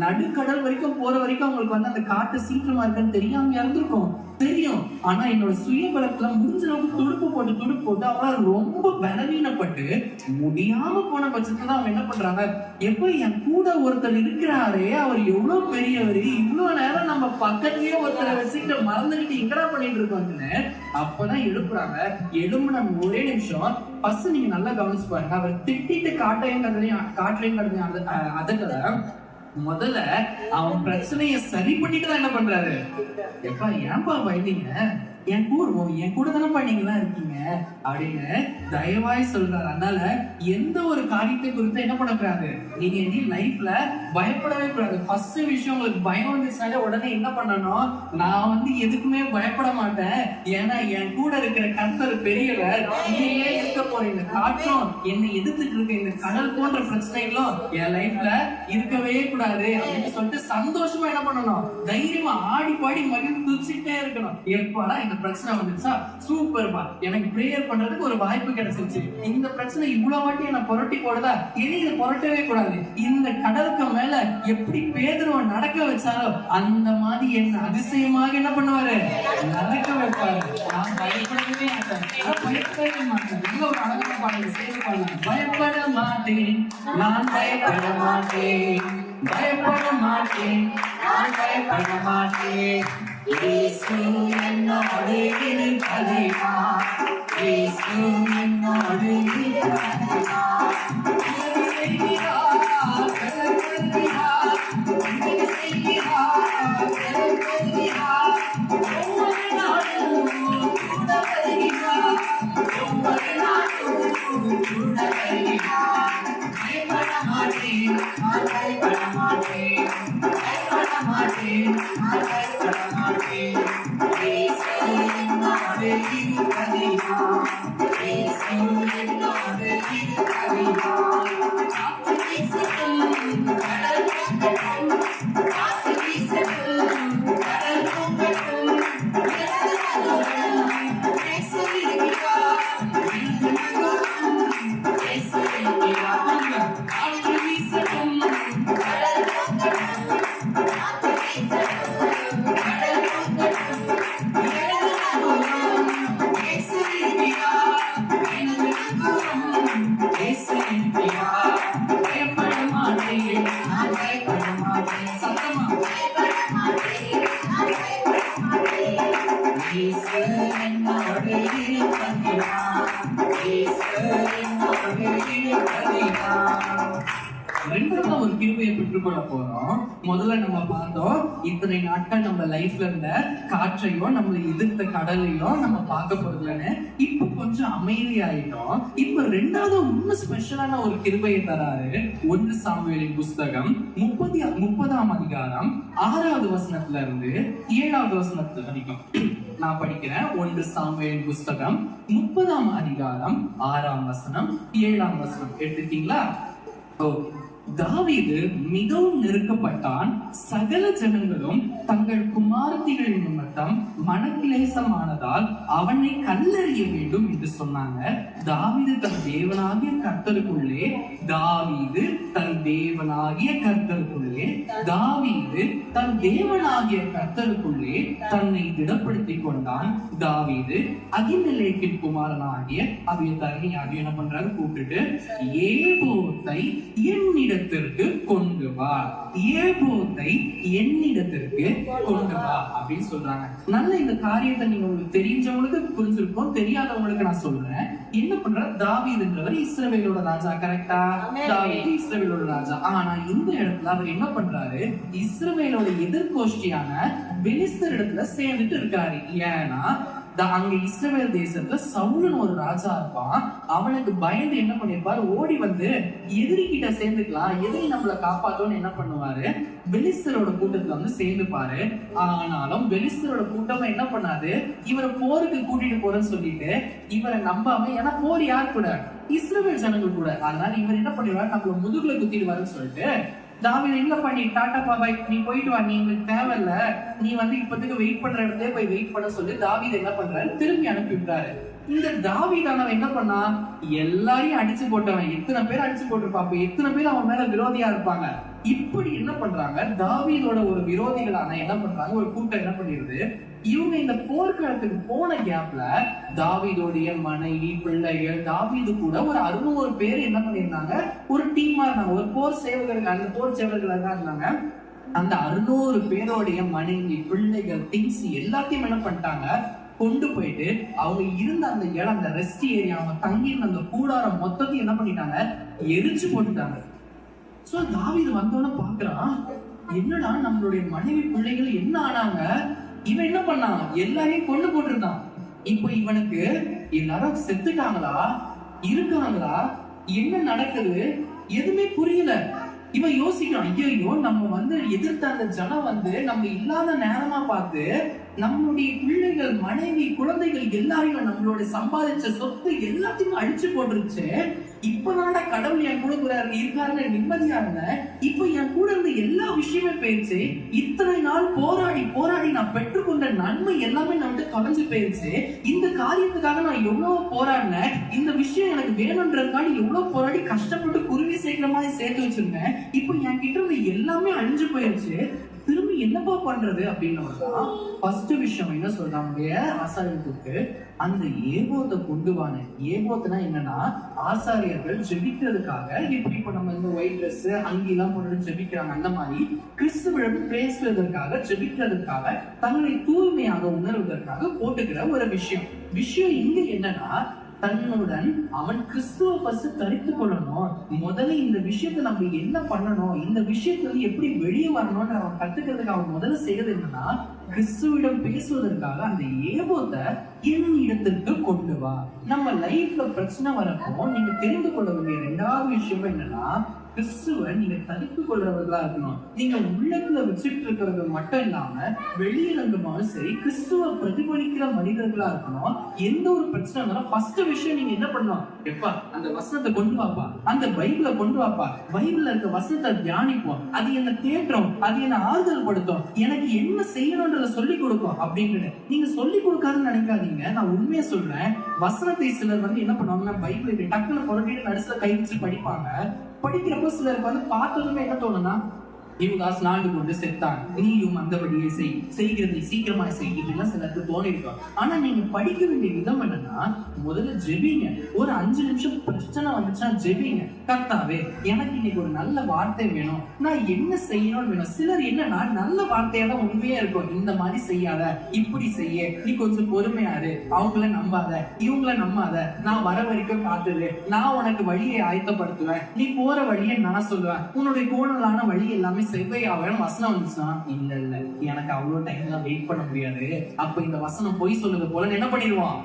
நடுக்கடல் வரைக்கும் போற வரைக்கும் அவங்களுக்கு வந்து அந்த காட்டு சீக்கிரமா இருக்குன்னு தெரியாம இருந்திருக்கும், தெரியும். ஆனா என்னோட சுயபலத்துல முடிஞ்ச அளவுக்கு துடுப்பு போட்டு அவங்களால ரொம்ப பலவீனப்பட்டு முடியாம போன பட்சத்துல அவங்க என்ன பண்றாங்க, எப்ப என் கூட ஒருத்தர் இருக்கிறாரே, அவர் எவ்வளவு பெரியவர், இவ்வளவு நேரம் நம்ம பக்கத்துலயே ஒருத்தரை வச்சுக்கிட்டு மறந்துகிட்டு எங்கடா பண்ணிட்டு இருக்கோம்னு அப்பதான் எழுப்புறாங்க. எழும்புன ஒரே நிமிஷம் ஃபர்ஸ்ட் நீங்க நல்லா கவனிச்சு பாருங்க, அவர் திட்டிட்டு காட்டுலையும் அதுல முதல்ல அவன் பிரச்சனைய சரி பண்ணிட்டு தான் என்ன பண்றாரு, எப்பா ஏன்பா பயந்தீங்க, என் கூட தானே பண்ணீங்களா இருக்கீங்க அப்படின்னு தயவாய் சொல்றாரு. அதனால எந்த ஒரு காரியத்தை குறித்து என்ன பண்ணக்கூடாது, நீங்க இனி லைஃப்ல பயப்படவே கூடாது. ஃபர்ஸ்ட் விஷயம், உங்களுக்கு பயம் வந்துச்சுனாலே உடனே என்ன பண்ணணும், நான் வந்து எதுக்குமே பயப்பட மாட்டேன், ஏன்னா என் கூட இருக்கிற கர்த்தர் பெரியவர், இங்கேயே இருக்க போற இந்த காற்றும், என்னை எதிர்த்துட்டு இருக்க இந்த கடல் போன்ற பிரச்சனைகளும் என் லைஃப்ல இருக்கவே கூடாது அப்படின்னு சொல்லிட்டு சந்தோஷமா என்ன பண்ணணும், தைரியமா ஆடி பாடி மகிழ்ந்து துதிச்சுட்டே இருக்கணும். எப்படா இந்த பிரச்சனை வந்துச்சா, சூப்பர்பா, எனக்கு பிரேயர் பண்றதுக்கு ஒரு வாய்ப்பு கிடைச்சிருச்சு, இந்த பிரச்சனை இவ்வளவு வாட்டி என்ன புரட்டி போடுதா, இனி இதை புரட்டவே கூடாது, இந்த கடலுக்கு மேல எப்படி பேதுருவ நடக்க வச்சாரோ அந்த மாதிரி என்ன அதிசயமாக என்ன பண்ணுவாரு, நடக்க வைப்பாரு. நான் பயப்படவே மாட்டேன். இங்க ஒரு அழகான பாடல் சேர்ந்து பாடலாம். பயப்பட மாட்டேன், நான் பயப்பட மாட்டேன், பயப்பட மாட்டேன், நான் பயப்பட மாட்டேன், இயேசு என்னோடு இருக்கிறார், இயேசு என்னோடு இருக்கிறார், ரெண்டாவது ஒரு கிருபையை பெற்றுக்கொள்ள போறோம். முதல்ல நம்ம பார்த்தோம், இத்தனை நாட்கள் நம்ம லைஃப்ல இருந்த காற்றையும் நம்மளை எதிர்த்த கடலையும் நம்ம பார்க்க போறதுலன்னு. இப்ப கொஞ்சம் அமைதியாயிட்டோம். இப்ப ரெண்டாவது இன்னும் ஸ்பெஷலான ஒரு கிருபையை தராரு. 1 சாமுவேலின் புஸ்தகம் 30ஆம் அதிகாரம் 6வது வசனத்துல இருந்து 7வது வசனத்துல வரைக்கும் நான் படிக்கிறேன். 1 சாமுவேலின் புஸ்தகம் 30ஆம் அதிகாரம் 6ஆம் வசனம் 7ஆம் வசனம் எடுத்துட்டீங்களா? தாவீது மிகவும் நெருக்கப்பட்டான். சகல ஜனங்களும் தங்கள் குமாரத்திகள் நிமித்தம் மனக்கிலேசமானதால் அவனை கல்லெறிய வேண்டும் என்று சொன்னாங்க. தாவீது தன் தேவனாகிய கர்த்தருக்குள்ளே தன்னை திடப்படுத்திக் கொண்டான். தாவீது அகிமெலேக்கின் குமாரனாகிய அபியத்தாரை என்ன பண்றாரு, கூப்பிட்டுட்டு ஏபோத்தை என்னிடத்திற்கு கொண்டு வா, ஏபோத்தை என்னிடத்திற்கு கொண்டு வா அப்படின்னு சொல்றாங்க. நல்ல இந்த காரியத்தை நீங்க உங்களுக்கு தெரிஞ்சவங்களுக்கு புரிஞ்சிருக்கும், தெரியாதவங்களுக்கு நான் சொல்றேன். என்ன பண்ற, தாவீதுன்றவர் இஸ்ரவேலோட ராஜா, கரெக்டா? தாவீது இஸ்ரவேலோட ராஜா. ஆனா இந்த இடத்துல அவர் என்ன பண்றாரு, இஸ்ரவேலோட எதிர்கோஷ்டியான பெலிஸ்தர் இடத்துல சேர்ந்துட்டு இருக்காரு. ஏன்னா அங்க இஸ்ரவேல் தேசத்துல சவுலுன்னு ஒரு ராஜா இருப்பான். அவனுக்கு பயந்து என்ன பண்ணிருப்பாரு, ஓடி வந்து எதிரி கிட்ட சேர்ந்துக்கலாம், எதிரி நம்மளை காப்பாத்தோன்னு என்ன பண்ணுவாரு, பெலிஸ்தரோட கூட்டத்துல வந்து சேர்ந்துப்பாரு. ஆனாலும் பெலிஸ்தரோட கூட்டம் என்ன பண்ணாது, இவரை போருக்கு கூட்டிட்டு போறேன்னு சொல்லிட்டு இவரை நம்பாம, ஏன்னா போர் யார் கூட, இஸ்ரவேல் ஜனங்கள் கூட. அதனால இவர் என்ன பண்ணிடுவாரு, நம்மள முதுகுல குத்திடுவாருன்னு சொல்லிட்டு தாவீது இல்லப்பா நீ டாடா பாபாய் நீ போயிட்டு வா, நீ எங்களுக்கு தேவையில்ல, நீ இப்போதைக்கு வெயிட் பண்ற இடத்துல போய் வெயிட் பண்ண சொல்லி தாவீது என்ன பண்றாரு, திரும்பி அனுப்பி விட்டாரு. இந்த தாவீதானவன் என்ன பண்ணா, எல்லாரையும் அடிச்சு போட்டவன். எத்தனை பேர் அடிச்சு போட்டிருப்பான், எத்தனை பேர் அவன் மேல விரோதியா இருப்பாங்க. இப்படி என்ன பண்றாங்க, தாவீதோட ஒரு விரோதிகளான என்ன பண்றாங்க, ஒரு கூட்டம் என்ன பண்ணிருது, இவங்க இந்த போர்க்களத்துக்கு போன கேப்ல தாவீதோடைய மனைவி பிள்ளைகள் தாவீது கூட ஒரு 600 பேர் என்ன பண்ணிருந்தாங்க, ஒரு டீமா இருந்தாங்க, ஒரு போர் சேவகர்கள், அந்த போர் சேவகர்கள் தான் இருந்தாங்க. அந்த 600 பேரோடைய மனைவி பிள்ளைகள் திங்ஸ் எல்லாத்தையும் என்ன பண்ணிட்டாங்க, கொண்டு போயிட்டு அவங்க இருந்த அந்த இடம், அந்த ரெஸ்ட் ஏரியா, அவங்க தங்கி இருந்த அந்த கூடாரம் மொத்தத்தையும் என்ன பண்ணிட்டாங்க, எரிச்சு போட்டுட்டாங்க. சோ தாவீது வந்தோன்னு பாக்குறான், என்னடா நம்மளுடைய மனைவி பிள்ளைகள் என்ன ஆனாங்க, இவன் என்ன பண்ணான், எல்லாரையும் கொண்டு போட்டிருந்தான். இப்ப இவனுக்கு எல்லாரும் செத்துட்டாங்களா இருக்காங்களா, என்ன நடக்குது எதுவுமே புரியல. இவன் யோசிக்கிறான், ஐயோ நம்ம எதிர்த்த அந்த ஜனம் நம்ம இல்லாத நேரமா பார்த்து நம்மளுடைய பிள்ளைகள் மனைவி குழந்தைகள் எல்லாரையும் நம்மளோட சம்பாதிச்ச சொத்து எல்லாத்தையும் அழிச்சு போட்டுருச்சு. இப்பதான்டா கடவுள் என் கூட இருக்காருன்னு நிம்மதியா இருந்தேன், இப்ப என் கூட இருந்த எல்லா விஷயமே போயிடுச்சு. இத்தனை நாள் போராடி போராடி நான் பெற்றுக்கொண்ட நன்மை எல்லாமே நான் தொலைஞ்சு போயிடுச்சு. இந்த காரியத்துக்காக நான் எவ்வளவு போராடினேன், இந்த விஷயம் எனக்கு வேணும்ன்றதுக்காக எவ்வளவு போராடி கஷ்டப்பட்டு குருவி சேர்க்கிற மாதிரி சேர்த்து வச்சிருந்தேன், இப்ப என் கிட்ட இருந்து எல்லாமே அழிஞ்சு போயிடுச்சு. திரும்பி என்னப்பா பண்றது அப்படின்னு ஃபர்ஸ்ட் விஷயம் என்ன சொல்றாங்க, ஆசாரியர்களுக்கு அந்த ஏபோத்தை கொண்டு வாங்க. ஏபோத்துனா என்னன்னா, ஆசாரியர்கள் ஜெபிக்கிறதுக்காக, எப்படி இப்ப நம்ம இந்த ஒயிட் ட்ரெஸ் அங்கெல்லாம் போட்டு ஜெபிக்கிறாங்க, அந்த மாதிரி கிறிஸ்துவிடம் பேசுவதற்காக ஜெபிக்கிறதுக்காக தங்களை தூய்மையாக உணர்வதற்காக போட்டுக்கிற ஒரு விஷயம் இங்க என்னன்னா, தன்னுடன் அவன் கிறிஸ்துவ தரித்துக் கொள்ளணும். முதல்ல இந்த விஷயத்த நம்ம என்ன பண்ணணும், இந்த விஷயத்துல எப்படி வெளியே வரணும்னு அவன் கத்துக்கிறதுக்கு அவன் முதல்ல செய்யறது என்னன்னா, கிறிஸ்துவிடம் பேசுவதற்காக அந்த ஏபோத்தை என் இடத்திற்கு கொண்டு வா. நம்ம லைஃப்ல பிரச்சனை வரப்போ நீங்க தெரிந்து கொள்ள வேண்டிய 2வது விஷயம் என்னன்னா, கிறிஸ்துவ நீங்க தரித்துக் கொள்றவர்களா இருக்கணும். நீங்க உள்ளத்துல வச்சுட்டு இருக்கிறது மட்டும் இல்லாம வெளியிலங்கமாவும் சரி கிறிஸ்துவ பிரதிபலிக்கிற மனிதர்களா இருக்கணும். எந்த ஒரு பிரச்சனை வரும் ஃபர்ஸ்ட் விஷயம் நீங்க என்ன பண்ணணும், எப்பா அந்த வசனத்தை கொண்டு வாப்பா, அந்த பைபிளை கொண்டு வாப்பா, பைபிள்ல இருக்க வசனத்தை தியானிப்போம், அது என்ன தேற்றும், அது என்ன ஆறுதல் படுத்தும், எனக்கு என்ன செய்யணும்ன்றத சொல்லி கொடுக்கும் அப்படின்னு நீங்க சொல்லி கொடுக்காதுன்னு நினைக்காதீங்க. நான் உண்மையா சொல்றேன், வசனத்தை சிலர் என்ன பண்ணுவாங்கன்னா, பைபிளை டக்குன்னு புரட்டிட்டு நடுசுல கை வச்சு படிப்பாங்க. படிக்கிறப்போ சிலருக்கு பார்த்ததுமே என்ன தோணும்னா, யூதாஸ் நாடு கொண்டு செத்தான், நீயும் அந்தபடியே செய்கிறதை சீக்கிரமா செய்கிறதுலாம் சிலருக்கு தோணிருக்கும். ஆனா நீங்க படிக்க வேண்டிய விதம் என்னன்னா, முதல்ல ஜெபிங்க. ஒரு 5 நிமிஷம் பிரச்சனை வந்துச்சுன்னா ஜெபிங்க, கர்த்தாவே எனக்கு இன்னைக்கு ஒரு நல்ல வார்த்தை வேணும், நான் என்ன செய்யணும்னு வேணும். சிலர் என்னன்னா நல்ல வார்த்தையா தான் உண்மையா இருக்கும், இந்த மாதிரி செய்யாத, இப்படி செய்ய, நீ கொஞ்சம் பொறுமையாரு, அவங்கள நம்பாத, இவங்கள நம்பாத, நான் வர வரைக்கும் காத்துது, நான் உனக்கு வழியை ஆயத்தப்படுத்துவேன், நீ போற வழியை நான் சொல்லுவேன், உன்னுடைய கோணலான வழி எல்லாமே செவ்வையாவேன்னு வசனம் வந்துச்சுன்னா, இல்ல எனக்கு அவ்வளவு டைம் தான் வெயிட் பண்ண முடியாது, அப்ப இந்த வசனம் பொய் சொல்லுது போல என்ன பண்ணிடுவான்,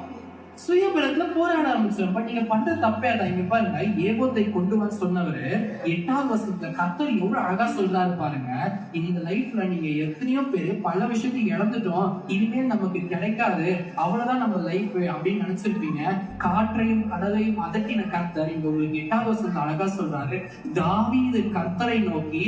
சுயபலத்துல போராட ஆரம்பிச்சிடும். பட் நீங்க பண்ற தப்பே அதான். இங்க பாருங்க, ஏபோத்தை கொண்டு வந்து சொன்னவரு 8வது வசனத்துல கர்த்தர் எவ்வளவு அழகா சொல்றாரு பாருங்க. இந்த லைஃப்ல நீங்க எத்தனையோ பேரு பல விஷயத்தை இழந்துட்டோம், இனிமேல் நமக்கு கிடைக்காது, அவ்வளவுதான் நம்ம லைஃப் அப்படின்னு நினைச்சிருப்பீங்க. காற்றையும் கடலையும் அதட்டின கர்த்தர் இங்க உங்களுக்கு 8வது வசனத்துல அழகா சொல்றாரு, தாவீது கர்த்தரை நோக்கி,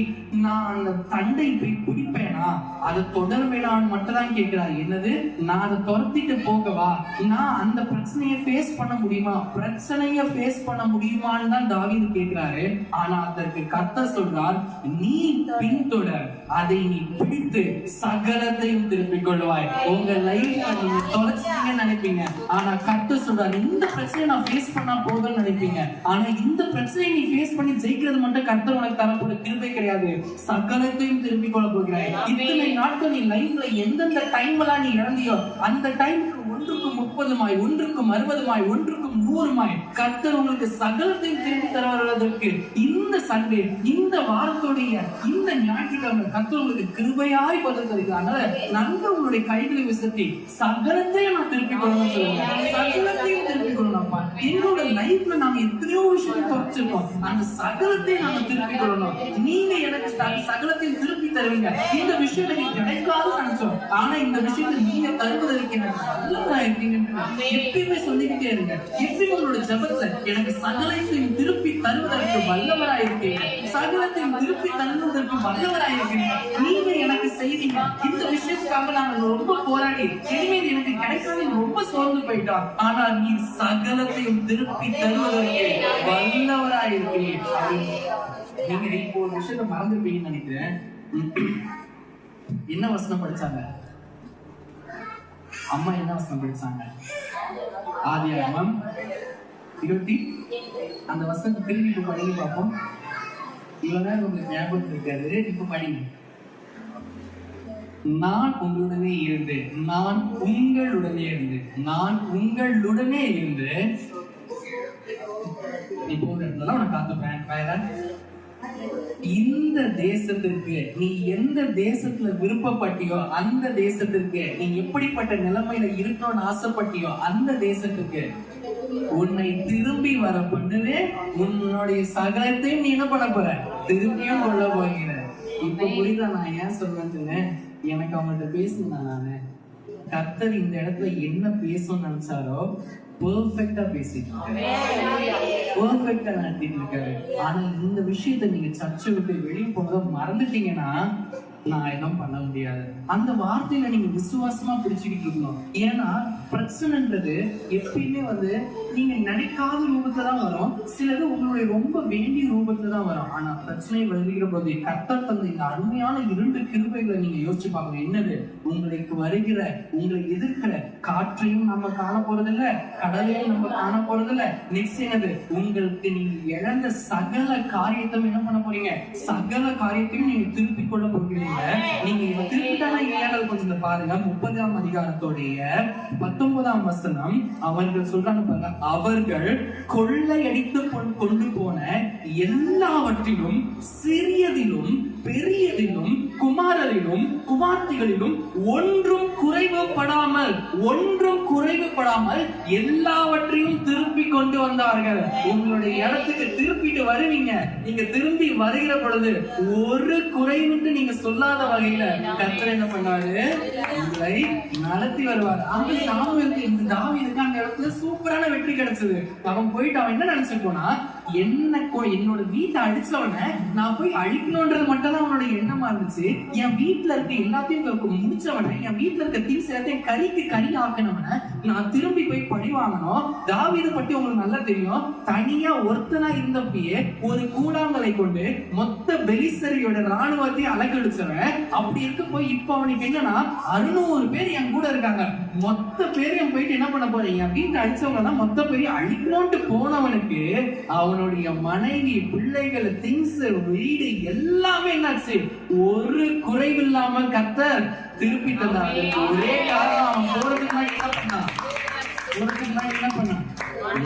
நான் அந்த தண்டை போய் பிடிப்பேனா, அதை தொடர்வேனான்னு மட்டும் தான் கேட்கிறாரு. என்னது, நான் அதை துரத்திட்டு போகவா, நான் அந்த பிரச்சனையை ஃபேஸ் பண்ண முடியுமா, பிரச்சனையை ஃபேஸ் பண்ண முடியுமான்னு தான் தாவீது கேட்கிறாரு. ஆனா அதற்கு கர்த்தர் சொல்றார், நீ பின்தொடர், அதை நீ பிடித்து சகலத்தையும் திருப்பிக் கொள்வாய். உங்க லைஃப்ல நீங்க தொலைச்சிட்டீங்கன்னு நினைப்பீங்க, ஆனா கர்த்தர் சொல்றாரு, இந்த பிரச்சனையை நான் ஃபேஸ் பண்ணா போதும்னு நினைப்பீங்க, ஆனா இந்த பிரச்சனையை நீ ஃபேஸ் பண்ணி ஜெயிக்கிறது மட்டும் கர்த்தர் உனக்கு தரப்போற கிருபை கிடையாது, சகலத்தையும் திருப்பிக் கொள்ள போகிறாய். இத்தனை நாட்கள் நீ லைஃப்ல எந்தெந்த டைம்லாம் நீ இழந்தியோ, அந்த டைமுக்கு 1க்கு 30 1க்கு 60 1க்கு 100 கர்த்தர் உங்களுக்கு சகலத்தையும் திரும்பி தருவதற்கு இந்த சண்டே, இந்த வாரத்துடைய இந்த ஞாயிற்றுக்கிழமை கர்த்தர் உங்களுக்கு கிருபையாய் பதிலளிக்கிறாங்க. நல்ல உங்களுடைய கைகளை விசத்தி சகலத்தையும் நான் திருப்பி கொள்ளணும் சொல்லுங்க, சகலத்தையும் திருப்பி கொள்ளணும்ப்பா. என்னோட லைஃப்ல நாங்க எத்தனையோ விஷயத்தை தொடச்சிருக்கோம், அந்த சகலத்தையும் நாங்க திருப்பி கொள்ளணும். நீங்க எனக்கு சகலத்தையும் திருப்பி தருவீங்க. இந்த விஷயம் எனக்கு கிடைக்காதுன்னு நினைச்சோம், ஆனா இந்த விஷயத்தை நீங்க தருவதற்கு எனக்கு நல்லதா இருக்கீங்க. எப்பயுமே சொல்லிக்கிட்டே இருங்க. எப்பயும் உங்களோட ஜெபத்துல எனக்கு சகலத்தையும் திருப்பி தருவதற்கு வல்லவராயிருக்கீங்க, சகலத்தையும் திருப்பி தருவதற்கு வல்லவராயிருக்கீங்க, நீங்க எனக்கு செய்தீங்க, இந்த விஷயத்துக்காக நாங்க ரொம்ப போராடி இனிமேல் எனக்கு கிடைக்காது ரொம்ப சோர்ந்து போயிட்டோம், ஆனால் நீ சகலத்தையும் திருப்பி தருவதற்கு வல்லவராயிருக்கீங்க. நீங்க இப்போ ஒரு விஷயத்த மறந்துருப்பீங்கன்னு நினைக்கிறேன். என்ன வசனம் படிச்சாங்க அம்மா? என்ன வசனம் படிச்சாங்க? ஆதியாகமம் 20 அந்த வசனத்தை திரும்பி படிக்க பார்ப்போம். இவ்வளவு நேரம் உங்களுக்கு ஞாபகம் இருக்காது, இப்ப படிங்க. நான் உங்களுடனே இருந்து, நான் உங்களுடனே இருந்து, நான் உங்களுடனே இருந்து இப்போ உனக்கு காத்துப்பேன். வேற இந்த தேசத்திற்கு நீ எந்த தேசத்துல விருப்பப்பட்டியோ அந்த தேசத்திற்கு, நீ எப்படிப்பட்ட நிலைமையில இருக்கணும்னு ஆசைப்பட்டியோ அந்த தேசத்துக்கு உன்னை திரும்பி வர பண்ணுவேன். உன்னுடைய சகலத்தையும் நீ என்ன பண்ண போற? திரும்பியும் கொள்ள போகிற. இப்ப புரியுதா நான் ஏன் சொல்றேன்னு? எனக்கு அவங்கள்ட்ட பேசுனேன் நானு. கர்த்தர் இந்த இடத்துல என்ன பேசணும்னு நினைச்சாரோ பெர்ஃபெக்ட்டா பேசிட்டாங்க, பெர்ஃபெக்ட்டா நடத்திட்டு இருக்காரு. ஆனா இந்த விஷயத்த நீங்க சர்ச்சை விட்டு வெளியே போனதை மறந்துட்டீங்கன்னா நான் எதுவும் பண்ண முடியாது. அந்த வார்த்தையில நீங்க விசுவாசமா பிடிச்சுக்கிட்டு இருக்கணும். ஏன்னா பிரச்சனைன்றது எப்பயுமே நீங்க நினைக்காத ரூபத்துல தான் வரும், சிலது உங்களுடைய ரொம்ப வேண்டிய ரூபத்துல தான் வரும். ஆனா பிரச்சனை வருகிற போது கர்த்தர் தந்த இந்த அருமையான 2 கிருபைகளை நீங்க யோசிச்சு பார்க்கணும். என்னது? உங்களுக்கு வருகிற, உங்களை எதிர்க்கிற காற்றையும் நம்ம காண போறது இல்ல, கடலையும் நம்ம காண போறது இல்ல. நெக்ஸ்ட் என்னது? உங்களுக்கு நீங்க இழந்த சகல காரியத்தையும் என்ன பண்ண போறீங்க? சகல காரியத்தையும் நீங்க திருப்பிக் கொள்ள போகிறீங்க. நீங்க இவ திருப்பிட்டானா இல்லையானது கொஞ்சம் பாருங்க. 30ஆம் அதிகாரத்தோடைய 19ஆம் வசனம் அவர்கள் சொல்றாங்க பாருங்க. அவர்கள் கொள்ளையடித்து கொண்டு போன எல்லாவற்றிலும் சிறியதிலும் பெரியதிலும் குமாரரிலும் குமார்த்திகளிலும் ஒன்றும் குறைவுபடாமல் எல்லாவற்றையும் திருப்பி கொண்டு வந்தார்கள். உங்களுடைய இடத்துக்கு திருப்பிட்டு வருவீங்க. நீங்க திரும்பி வருகிற பொழுது ஒரு குறைவுன்னு நீங்க சொல்லாத வகையில கர்த்தர் என்ன பண்ணாரு? உங்களை நடத்தி வருவார். அந்த சாமுவேலுக்கு இந்த தாவீதுக்கு அந்த இடத்துல சூப்பரான வெற்றி கிடைச்சது. அவன் போயிட்டு அவன் என்ன நினைச்சு போனா, என்னோட வீட்டை அடிச்சவன நான் போய் அழிக்கணும்ன்றது மட்டும் தான் அவனோட எண்ணமா இருந்துச்சு. என் வீட்டுல இருக்க எல்லாத்தையும் முடிச்சவன, என் வீட்டுல இருக்க திங்ஸ் எல்லாத்தையும் கறி ஆக்கணவன நான் திரும்பி போய் பழி வாங்கணும். தாவீது பத்தி உங்களுக்கு நல்லா தெரியும். தனியா ஒருத்தனா இருந்தப்பயே ஒரு கூழாங்கலை கொண்டு மொத்த பெலிஸ்தரியோட ராணுவத்தை அலக்கழிச்சவன். அப்படி இருக்க போய் இப்ப அவனுக்கு என்னன்னா 600 பேர் என் கூட இருக்காங்க. மொத்த பேரையும் போயிட்டு என்ன பண்ண போறீங்க? என் வீட்டை அடிச்சவங்க தான் மொத்த பேரையும் அழிக்கணும்ட்டு போனவனுக்கு அவனுடைய மனைவி, பிள்ளைகள், திங்ஸ், வீடு எல்லாமே என்னாச்சு? ஒரு குறைவில்லாம கர்த்தர் திருப்பி தந்தாரு. ஒரே காரணம், அவன் போறதுக்கு என்ன பண்ணான்?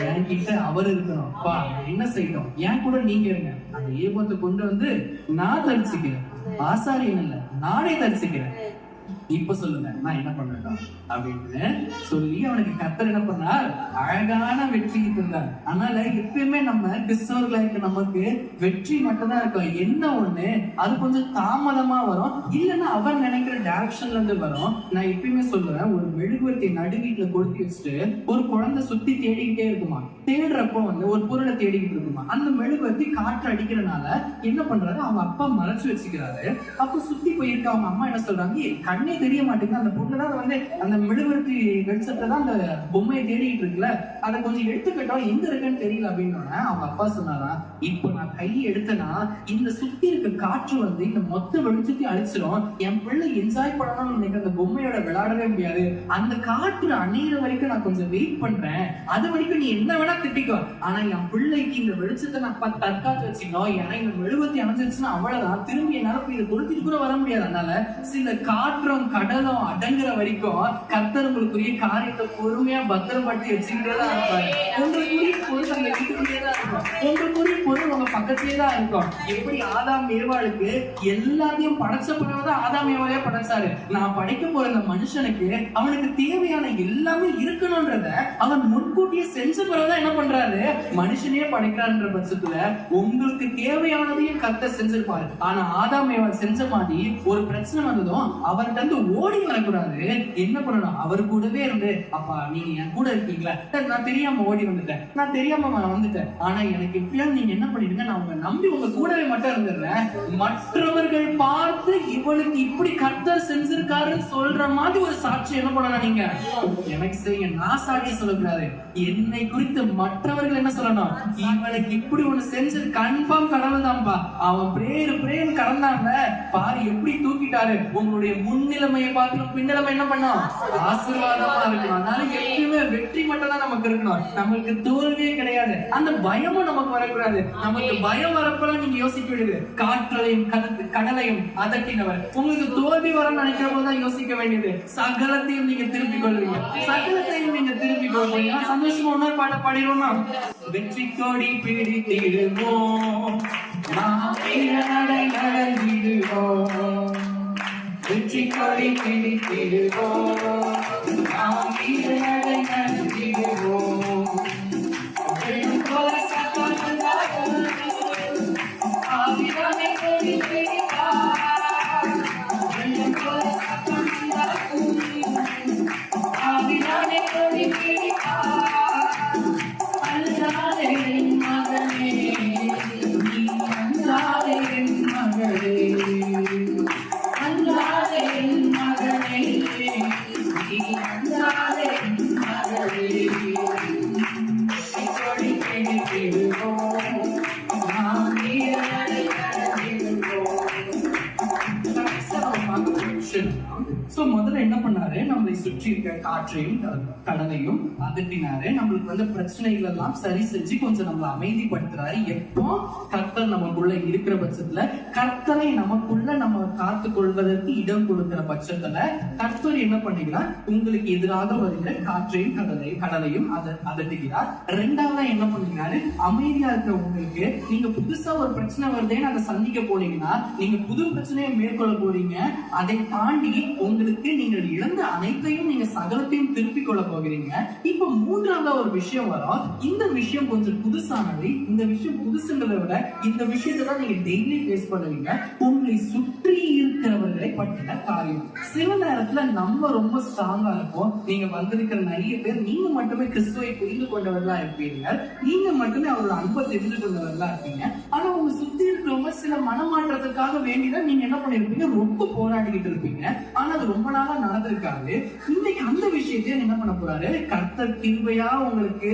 என்கிட்ட அவர் இருக்கணும், என்ன செய்யணும், என் கூட நீங்க இருங்க. அந்த ஏபத்தை கொண்டு வந்து நான் தரிசிக்கிறேன், ஆசாரியன் இல்ல நானே தரிசிக்கிறேன். இப்ப சொல்லுங்க நான் என்ன பண்ணட்டும் அப்படின்னு சொல்லி அவனுக்கு கர்த்தர் என்ன பண்ணார்? அழகான வெற்றி தந்தார். அதனால எப்பயுமே நம்ம கிறிஸ்தவர்களா இருக்க நமக்கு வெற்றி மட்டும் தான் இருக்கும். என்ன ஒண்ணு அது கொஞ்சம் தாமதமா வரும், இல்லைன்னா அவர் நினைக்கிற டைரக்ஷன்ல இருந்து வரும். நான் எப்பயுமே சொல்லுவேன், ஒரு மெழுகுவர்த்தி நடு வீட்டுல கொளுத்தி வச்சுட்டு ஒரு குழந்தை சுத்தி தேடிக்கிட்டே இருக்குமா. தேடுறப்போ ஒரு பொருளை தேடிக்கிட்டு இருக்குமா. அந்த மெழுகுவர்த்தி காற்று அடிக்கிறனால என்ன பண்றாரு? அவங்க அப்பா மறைச்சு வச்சுக்கிறாரு. அப்போ சுத்தி போயிருக்க அவங்க அம்மா என்ன சொல்றாங்க? கண்ணே தெரிய மாட்டேங்குது, அந்த பொண்ணு தான் அந்த மெழுகுவர்த்தி வெளிச்சத்தை தான் அந்த பொம்மையை தேடிக்கிட்டு இருக்குல்ல, அதை கொஞ்சம் எடுத்துக்கிட்டோம், எங்க இருக்குன்னு தெரியல அப்படின்னு அவங்க அப்பா சொன்னாராம், இப்போ நான் கையை எடுத்தனா இந்த சுத்தி இருக்க காற்று இந்த மொத்த வெளிச்சத்தையும் அழிச்சிடும், என் பிள்ளை என்ஜாய் பண்ணணும்னு நினைக்கிற அந்த பொம்மையோட விளையாடவே முடியாது, அந்த காற்று அணையிற வரைக்கும் நான் கொஞ்சம் வெயிட் பண்றேன், அது வரைக்கும் நீ என்ன வேணா திட்டிக்கோ, ஆனா என் பிள்ளைக்கு இந்த வெளிச்சத்தை நான் தற்காத்து வச்சுக்கணும், ஏன்னா இந்த மெழுகுவர்த்தி அணைஞ்சிருச்சுன்னா அவ்வளவுதான், திரும்பி என்னால போய் இதை கொடுத்துட்டு கூட வர முடியாது. அதனால சில காற்றும் கடலும் அடங்குற வரைக்கும் கர்த்தர் உங்களுக்குரிய காரியத்தை பொறுமையா பத்திரப்படுத்தி வச்சுக்கிட்டேதான் இருப்பாரு. உங்களுக்குரிய பொருள் அந்த வீட்டுக்குள்ளேயே தான் இருக்கும், உங்களுக்குரிய பொருள் உங்க பக்கத்திலே தான் இருக்கும். எப்படி ஆதாம் ஏவாளுக்கு எல்லாத்தையும் படைச்ச பிறகுதான் ஆதாம் ஏவாளையே படைச்சாரு. நான் படைக்க போற இந்த மனுஷனுக்கு அவனுக்கு தேவையான எல்லாமே இருக்கணும்ன்றத அவன் முன்கூட்டியே செஞ்ச பிறகுதான் என்ன பண்றாரு? மனுஷனையே படைக்கிறாருன்ற பட்சத்துல உங்களுக்கு தேவையானதையும் கர்த்தர் செஞ்சிருப்பாரு. ஆனா ஆதாம் ஏவாள் செஞ்ச மாதிரி ஒரு பிரச்சனை வந்ததும் அவர்கிட்ட அவருக்கு ஓடி வரக்கூடாது. என்ன பண்ணணும்? அவர் கூடவே இருந்து, அப்பா நீங்க என் கூட இருக்கீங்களா, நான் தெரியாம ஓடி வந்துட்டேன், நான் தெரியாம வந்துட்டேன், ஆனா எனக்கு எப்படியாவது நீங்க என்ன பண்ணிடுங்க, நான் உங்க நம்பி உங்க கூடவே மட்டும் இருந்துடுறேன். மற்றவர்கள் பார்த்து இவளுக்கு இப்படி கர்த்தர் செஞ்சிருக்காருன்னு சொல்ற மாதிரி ஒரு சாட்சி என்ன பண்ணணும்? நீங்க எனக்கு செய்ய, நான் சாட்சி சொல்லக்கூடாது, என்னை குறித்து மற்றவர்கள் என்ன சொல்லணும்? இவனுக்கு இப்படி ஒண்ணு செஞ்சு கன்ஃபார்ம் கடவுள் தான்ப்பா, அவன் பிரேயர் கடந்தாங்க பாரு எப்படி தூக்கிட்டாரு. உங்களுடைய முன்னிலைமையை பார்க்கணும், பின்னிலைமை என்ன பண்ணும்? ஆசீர்வாதமா இருக்கணும். அதனால எப்பயுமே வெற்றி மட்டும் தான் நமக்கு இருக்கணும், நமக்கு தோல்வியே கிடையாது. அந்த பயமும் நமக்கு வரக்கூடாது. நமக்கு பயம் வரப்பெல்லாம் நீங்க யோசிக்க வேண்டியது, காற்றலையும் கடலையும் அதட்டினவர். உங்களுக்கு தோல்வி வர நினைக்கிற போதுதான் யோசிக்க வேண்டியது, சகலத்தையும் நீங்க திருப்பிக் கொள்வீங்க, சகலத்தையும் நீங்க திருப்பிக் கொள்வீங்க. சந்தோஷமா இன்னொரு பாட பாடிடுவோமா? வெற்றி கொடி பிடித்திடுவோம், நடந்திடுவோம், வெற்றி கொடி பிடித்திடுவோம், நடந்திடுவோம். ஆவியானே கொடி பிடித்தார், ஆவியானே கொடி பிடித்தார், அல்லாதே என் மகனே, நீ அல்லாதே என் மகளே, அல்லாதே என் மகனே, நீ அல்லாதே என் மகளே. கொடி பிடித்திடுவோம், நாம் வீரரை கடந்திடுவோம். சோ முதல்ல என்ன பண்ணாரு? நம்மளை சுற்றி இருக்க காற்றையும் கடலையும் அதட்டினாரு. நம்மளுக்கு வந்து பிரச்சனைகள் எல்லாம் சரி செஞ்சு கொஞ்சம் நம்மளை அமைதிப்படுத்துறாரு. எப்போ கர்த்தர் நமக்குள்ள இருக்கிற பட்சத்துல, கர்த்தரை நமக்குள்ள நம்ம காத்து கொள்வதற்கு இடம் கொடுக்கிற பட்சத்துல கர்த்தர் என்ன பண்ணுகிறார்? உங்களுக்கு எதிராக வருகிற காற்றையும் கடலையும் அதட்டுகிறார். ரெண்டாவதா என்ன பண்ணுகிறாரு? அமைதியா இருக்கிற உங்களுக்கு, நீங்க புதுசா ஒரு பிரச்சனை வருதுன்னு அதை சந்திக்க போனீங்கன்னா, நீங்க புது பிரச்சனையை மேற்கொள்ள போறீங்க. அதை தாண்டி உங்களுக்கு நீங்கள் இழந்த அனைத்தையும் நீங்க சகலத்தையும் திருப்பிக் கொள்ள போகிறீங்க. இப்ப மூன்றாவது ஒரு விஷயம் வரும். இந்த விஷயம் கொஞ்சம் புதுசானது. இந்த விஷயம் புதுசுன்றதை விட இந்த விஷயத்தை தான் நீங்க டெய்லி ஃபேஸ் பண்ணுவீங்க. உங்களை சுற்றி இருக்கிறவர்களை பற்றின காரியம். சில நேரத்துல நம்ம ரொம்ப ஸ்ட்ராங்கா இருப்போம். நீங்க வந்திருக்கிற நிறைய பேர் நீங்க மட்டுமே கிறிஸ்துவை புரிந்து கொண்டவர்களா இருப்பீங்க, நீங்க மட்டுமே அவரோட அன்பை தெரிந்து கொண்டவர்களா இருப்பீங்க. ஆனா உங்க சுத்தி இருக்கிறவங்க சில மனமாற்றத்துக்காக வேண்டிதான் நீங்க என்ன பண்ணிருப்பீங்க? ரொம்ப போராடிக்கிட்டு இருப்பீங்க. ஆனா அது ரொம்ப நாளா நடந்திருக்காது. இன்னைக்கு அந்த விஷயத்தையும் என்ன பண்ண போறாரு? கர்த்தர் கிருபையா உங்களுக்கு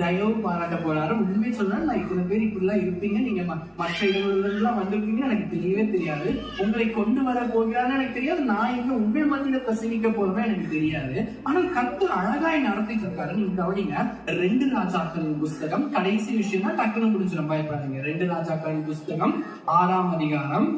தயவு பாராட்ட போறாரு. உண்மையை சொல்றேன், நான் இத்தனை பேர் இப்படிலாம் இருப்பீங்க, நீங்க மற்ற இடங்கள்லாம் வந்திருப்பீங்கன்னு எனக்கு தெரியவே தெரியாது. உங்களை கொண்டு வர போகிறான்னு எனக்கு தெரியாது. நான் எங்க உங்கள் மத்தியில பிரசங்கிக்க போறேன்னு எனக்கு தெரியாது. ஆனா கர்த்தர் அழகாய் நடத்திட்டு இருக்காரு. நீங்க கவனிங்க, 2 ராஜாக்களின் புஸ்தகம், கடைசி விஷயம் தான், டக்குன்னு முடிஞ்சிடும், பயப்படாதீங்க. 2 ராஜாக்களின் புஸ்தகம் 6ஆம் அதிகாரம்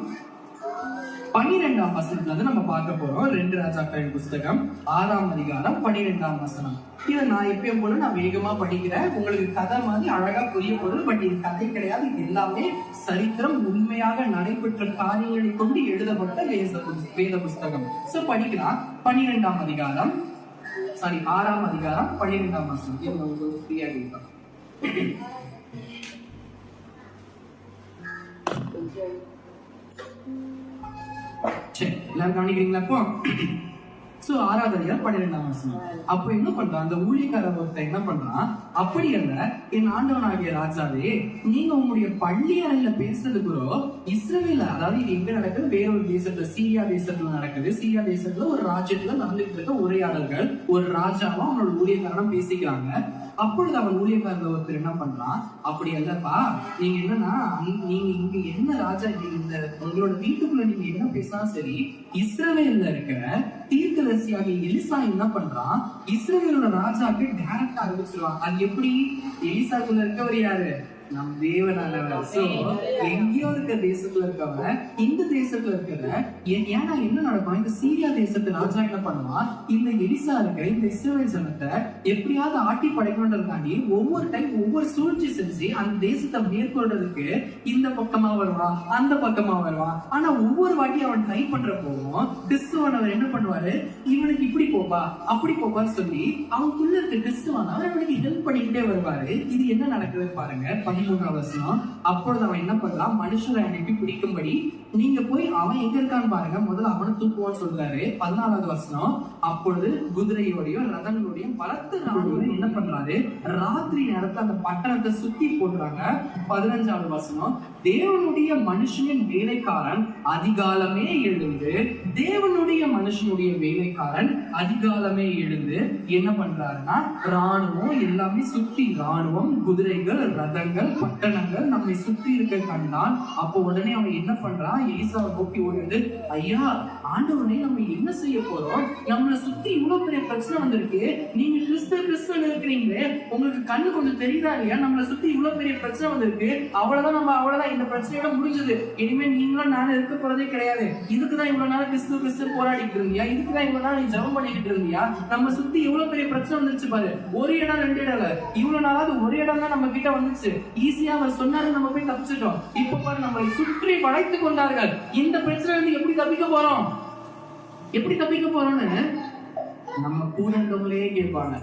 12ஆம் வசனத்துல இருந்து நம்ம பார்க்க போறோம். 2 ராஜாக்களின் புஸ்தகம் 6ஆம் அதிகாரம் 12ஆம் வசனம். இதை நான் எப்பயும் போல நான் வேகமா படிக்கிறேன், உங்களுக்கு கதை மாதிரி அழகா புரிய போகுது. பட் இது கதை கிடையாது, இது எல்லாமே சரித்திரம், உண்மையாக நடைபெற்ற காரியங்களை கொண்டு எழுதப்பட்ட வேத புஸ்தகம். சோ படிக்கலாம். 12ஆம் அதிகாரம் 6ஆம் அதிகாரம் 12ஆம் வசனம். ஃப்ரீயா கேட்கலாம். சரி, எல்லாரும் கவனிக்கிறீங்களா? அப்போ 6ஆவது அதிகாரம் 12ஆம் வசனம். அப்ப என்ன பண்றான் அந்த ஊழியக்காரர் ஒருத்தர்? என்ன பண்றான்? அப்படி அல்ல என் ஆண்டவனாகிய ராஜாவே, நீங்க உங்களுடைய பள்ளி அறையில பேசுறது கூட இஸ்ரவேல, அதாவது இது எங்க நடக்குது? வேறொரு தேசத்துல, சீரியா தேசத்துல நடக்குது. சீரியா தேசத்துல ஒரு ராஜ்யத்துல நடந்துட்டு இருக்க உரையாடல்கள். ஒரு ராஜாவும் அவனோட ஊழியக்காரனும் பேசிக்கிறாங்க. அப்பொழுது அவன் ஊழியக்காரர் ஒருத்தர் என்ன பண்றான்? அப்படி அல்லப்பா, நீங்க என்னன்னா, நீங்க இங்க என்ன ராஜா, இந்த உங்களோட வீட்டுக்குள்ள நீங்க என்ன பேசினாலும் சரி, இஸ்ரவேல்ல இருக்கிற தீர்க்கதரிசியாகிய எலிசா என்ன பண்றான்? இஸ்ரவேலோட ராஜாக்கு டைரக்டா அறிவிச்சிருவான். அது எப்படி? எலிசாக்குள்ள இருக்கவர் யாரு? நம் தேவனானவர். சோ எங்கேயோ இருக்க தேசத்துல இருக்கவன் இந்த தேசத்துல இருக்கிற, ஏன்னா என்ன நடக்கும்? இந்த சீரியா தேசத்து ராஜா என்ன பண்ணுவான்? இந்த எலிசா இருக்கிற இந்த இஸ்ரவேல் ஜனத்தை எப்படியாவது ஆட்டி படைக்கணுன்றதுக்காண்டி ஒவ்வொரு டைம் ஒவ்வொரு சூழ்ச்சி செஞ்சு அந்த தேசத்தை மேற்கொள்றதுக்கு இந்த பக்கமா வருவான், அந்த பக்கமா வருவான். ஆனா ஒவ்வொரு வாட்டி அவன் ட்ரை பண்ற போகும் கிறிஸ்துவானவர் என்ன பண்ணுவாரு? இவனுக்கு இப்படி போப்பா, அப்படி போப்பான்னு சொல்லி அவனுக்குள்ள இருக்க கிறிஸ்துவானவர் அவனுக்கு ஹெல்ப் பண்ணிக்கிட்டே வருவாரு. இது என்ன நடக்குதுன்னு பாருங்க. 13ஆம் வசனம். அப்பொழுது அவன் என்ன பண்றான், மனுஷரை அனுப்பி பிடிக்கும்படி நீங்க போய் அவன் எங்க இருக்கான்னு பாருங்க, முதல்ல அவனை தூக்குவான்னு சொல்றாரு. 14வது வசனம். அப்பொழுது குதிரையோடையும் ரதங்களோடையும் பலத்த ராணுவம் என்ன பண்றாரு, ராத்திரி நேரத்துல அந்த பட்டணத்தை சுத்தி போடுறாங்க. 15வது வசனம். தேவனுடைய மனுஷனின் வேலைக்காரன் அதிகாலமே எழுந்து, தேவனுடைய மனுஷனுடைய வேலைக்காரன் அதிகாலமே எழுந்து என்ன பண்றாருன்னா, ராணுவம் எல்லாமே சுத்தி, ராணுவம், குதிரைகள், ரதங்கள், பட்டணங்கள் நம்மை சுத்தி இருக்க கண்டான். அப்போ உடனே அவன் என்ன பண்றான், எலிசாவை நோக்கி ஓடி வந்து, ஐயா ஆண்டவனே, நம்ம என்ன செய்ய போறோம், நம்மளை சுத்தி இவ்வளவு பெரிய பிரச்சனை வந்திருக்கு, நீங்க கிறிஸ்துவன் இருக்கிறீங்களே, உங்களுக்கு கண்ணு கொஞ்சம் தெரியுதா இல்லையா, நம்மளை சுத்தி இவ்வளவு பெரிய பிரச்சனை வந்திருக்கு, அவ்வளவுதான் இந்த பிரச்சனையோட முடிஞ்சது, இனிமே நீங்களும் நானும் இருக்க போறதே கிடையாது, இதுக்குதான் இவ்வளவு நாள் கிறிஸ்து போராடிட்டு இருந்தியா, இதுக்குதான் இவ்வளவு நாள் நீ ஜெபம் பண்ணிக்கிட்டு இருந்தியா, நம்ம சுத்தி இவ்வளவு பெரிய பிரச்சனை வந்துருச்சு பாரு, ஒரு இடம் 2 இடம் இல்ல, இவ்வளவு நாளாவது ஒரு இடம் தான் நம்ம கிட்ட வந்துச்சு, ஈஸியா அவர் சொன்னாரு, நம்ம போய் தப்பிச்சிட்டோம், இப்ப பாரு நம்மளை சுற்றி வளைத்துக் கொண்டார்கள், இந்த பிரச்சனை வந்து எப்படி தப்பிக்க போறோம்னு நம்ம கூட இருந்தவங்களே கேட்பாங்க.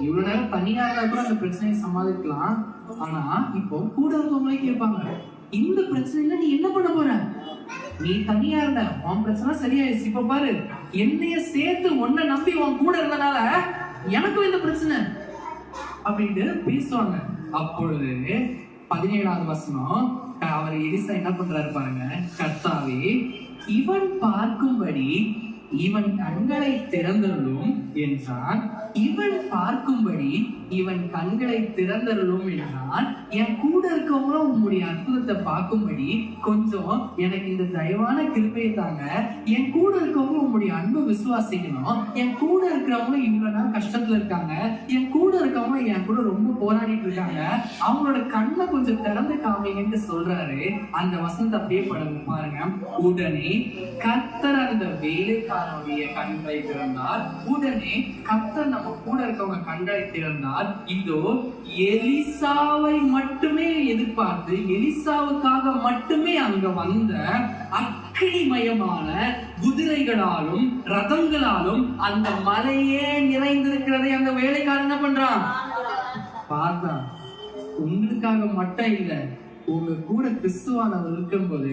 இவ்வளவு நேரம் தனியா இருந்தா கூட அந்த பிரச்சனையை சமாளிக்கலாம், ஆனா இப்போ கூட இருந்தவங்களே கேட்பாங்க, இந்த பிரச்சனையில நீ என்ன பண்ண போற, நீ தனியா இருந்த உன் பிரச்சனை சரியாயிடுச்சு, இப்ப பாரு என்னைய சேர்த்து உன்னை நம்பி உன் கூட இருந்தனால எனக்கும் இந்த பிரச்சனை அப்படின்ட்டு பேசுவாங்க. அப்பொழுது 17வது வசனம். அவர் எலிசா என்ன பண்றாரு பாருங்க, கர்த்தாவே இவன் பார்க்கும்படி இவன் கண்களை திறந்தருளும் என்றான். இவன் பார்க்கும்படி இவன் கண்களை திறந்தருளும் என்றான். என் கூட இருக்கவங்களும் உங்களுடைய அற்புதத்தை பார்க்கும்படி கொஞ்சம் எனக்கு இந்த தயவான கிருபையை தாங்க. என் கூட இருக்கவங்க உங்களுடைய அன்பு விசுவாசிக்கணும். என் கூட இருக்கிறவங்களும் இவ்வளவு நாள் கஷ்டத்துல இருக்காங்க, என் கூட இருக்கவங்க என் கூட ரொம்ப போராடிட்டு இருக்காங்க, அவங்களோட கண்ணை கொஞ்சம் திறந்து காமிங்கன்னு சொல்றாரு. அந்த வசனத்தை அப்படியே பாருங்க. உடனே கர்த்தர் அந்த வேலைக்காரனுடைய கண்களை திறந்தார். உடனே கர்த்தர் நம்ம கூட இருக்கவங்க கண்களை திறந்தார். இதோ எலிசாவை மட்டுமே எதிர்பார்த்து, எலிசாவுக்காக மட்டுமே அங்க வந்த அக்கினிமயமான குதிரைகளாலும் ரதங்களாலும் அந்த மலையே நிறைந்திருக்கிறதை அந்த வேலைக்காரன் என்ன பண்றான் பார்த்தா. உங்களுக்காக மட்டும் இல்ல, உங்க கூட கிறிஸ்துவானவர் இருக்கும்போது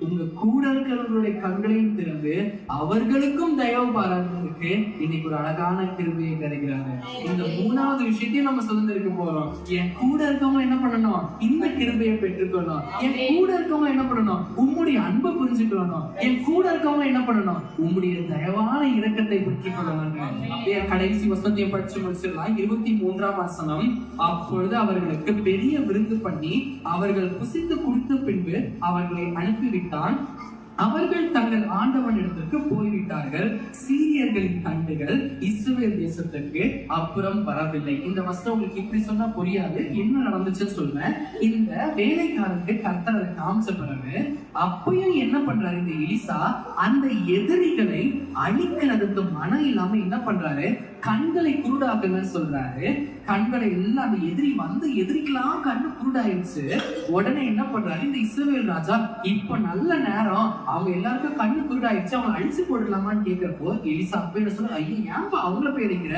உங்க கூட இருக்கிறவர்களுடைய கண்களையும் திறந்து அவர்களுக்கும் தயவு பாராட்டுறதுக்கு இன்னைக்கு ஒரு அழகான கிருபையை கிடைக்கிறாங்க. இந்த 3வது விஷயத்தையும் நம்ம சுதந்திரிக்க போறோம். என் கூட இருக்கவங்க என்ன பண்ணணும், இந்த கிருபையை பெற்றுக்கணும். என் கூட இருக்கவங்க என்ன பண்ணணும், உம்முடைய அன்பை புரிஞ்சுக்கணும். என் கூட இருக்கவங்க என்ன பண்ணணும், உம்முடைய தயவான இரக்கத்தை பெற்றுக்கொள்ளணும். அப்படியே கடைசி வசனத்தை படிச்சு முடிச்சிடலாம். 23ஆம் வசனம். அப்பொழுது அவர்களுக்கு பெரிய விருந்து பண்ணி அவர்கள் புசித்து குடித்த பின்பு அவர்களை அனுப்பிவிட்டான். அவர்கள் தங்கள் ஆண்டவனிடத்திற்கு போய்விட்டார்கள். சீரியர்களின் கண்டுகள் இஸ்ரவேல் தேசத்துக்கு அப்புறம் வரவில்லை. இந்த வசனம் உங்களுக்கு இப்படி சொன்னா புரியாது, என்ன நடந்துச்சுன்னு சொல்றேன். இந்த வேலைக்காரனுக்கு கர்த்தர் அதை காமிச்ச பிறகு அப்பயும் என்ன பண்றாரு, இந்த எலிசா அந்த எதிரிகளை அழிக்கிறதுக்கு மனம் இல்லாம என்ன பண்றாரு, கண்களை குருடாக்குன்னு சொல்றாரு. கண்களை எல்லாம் அந்த எதிரி வந்து எதிரிக்கெல்லாம் கண்ணு குருடாயிருச்சு. உடனே என்ன பண்றாரு, இந்த இஸ்ரவேல் ராஜா இப்ப நல்ல நேரம், அவங்க எல்லாருக்கும் கண்ணு குருடாயிருச்சு, அவங்க அழிச்சு போடலாமான்னு கேட்கிறப்போ எலிசா அப்ப என்ன சொல்ற, ஐயோ ஏன்பா அவங்கள போயிருக்கிற,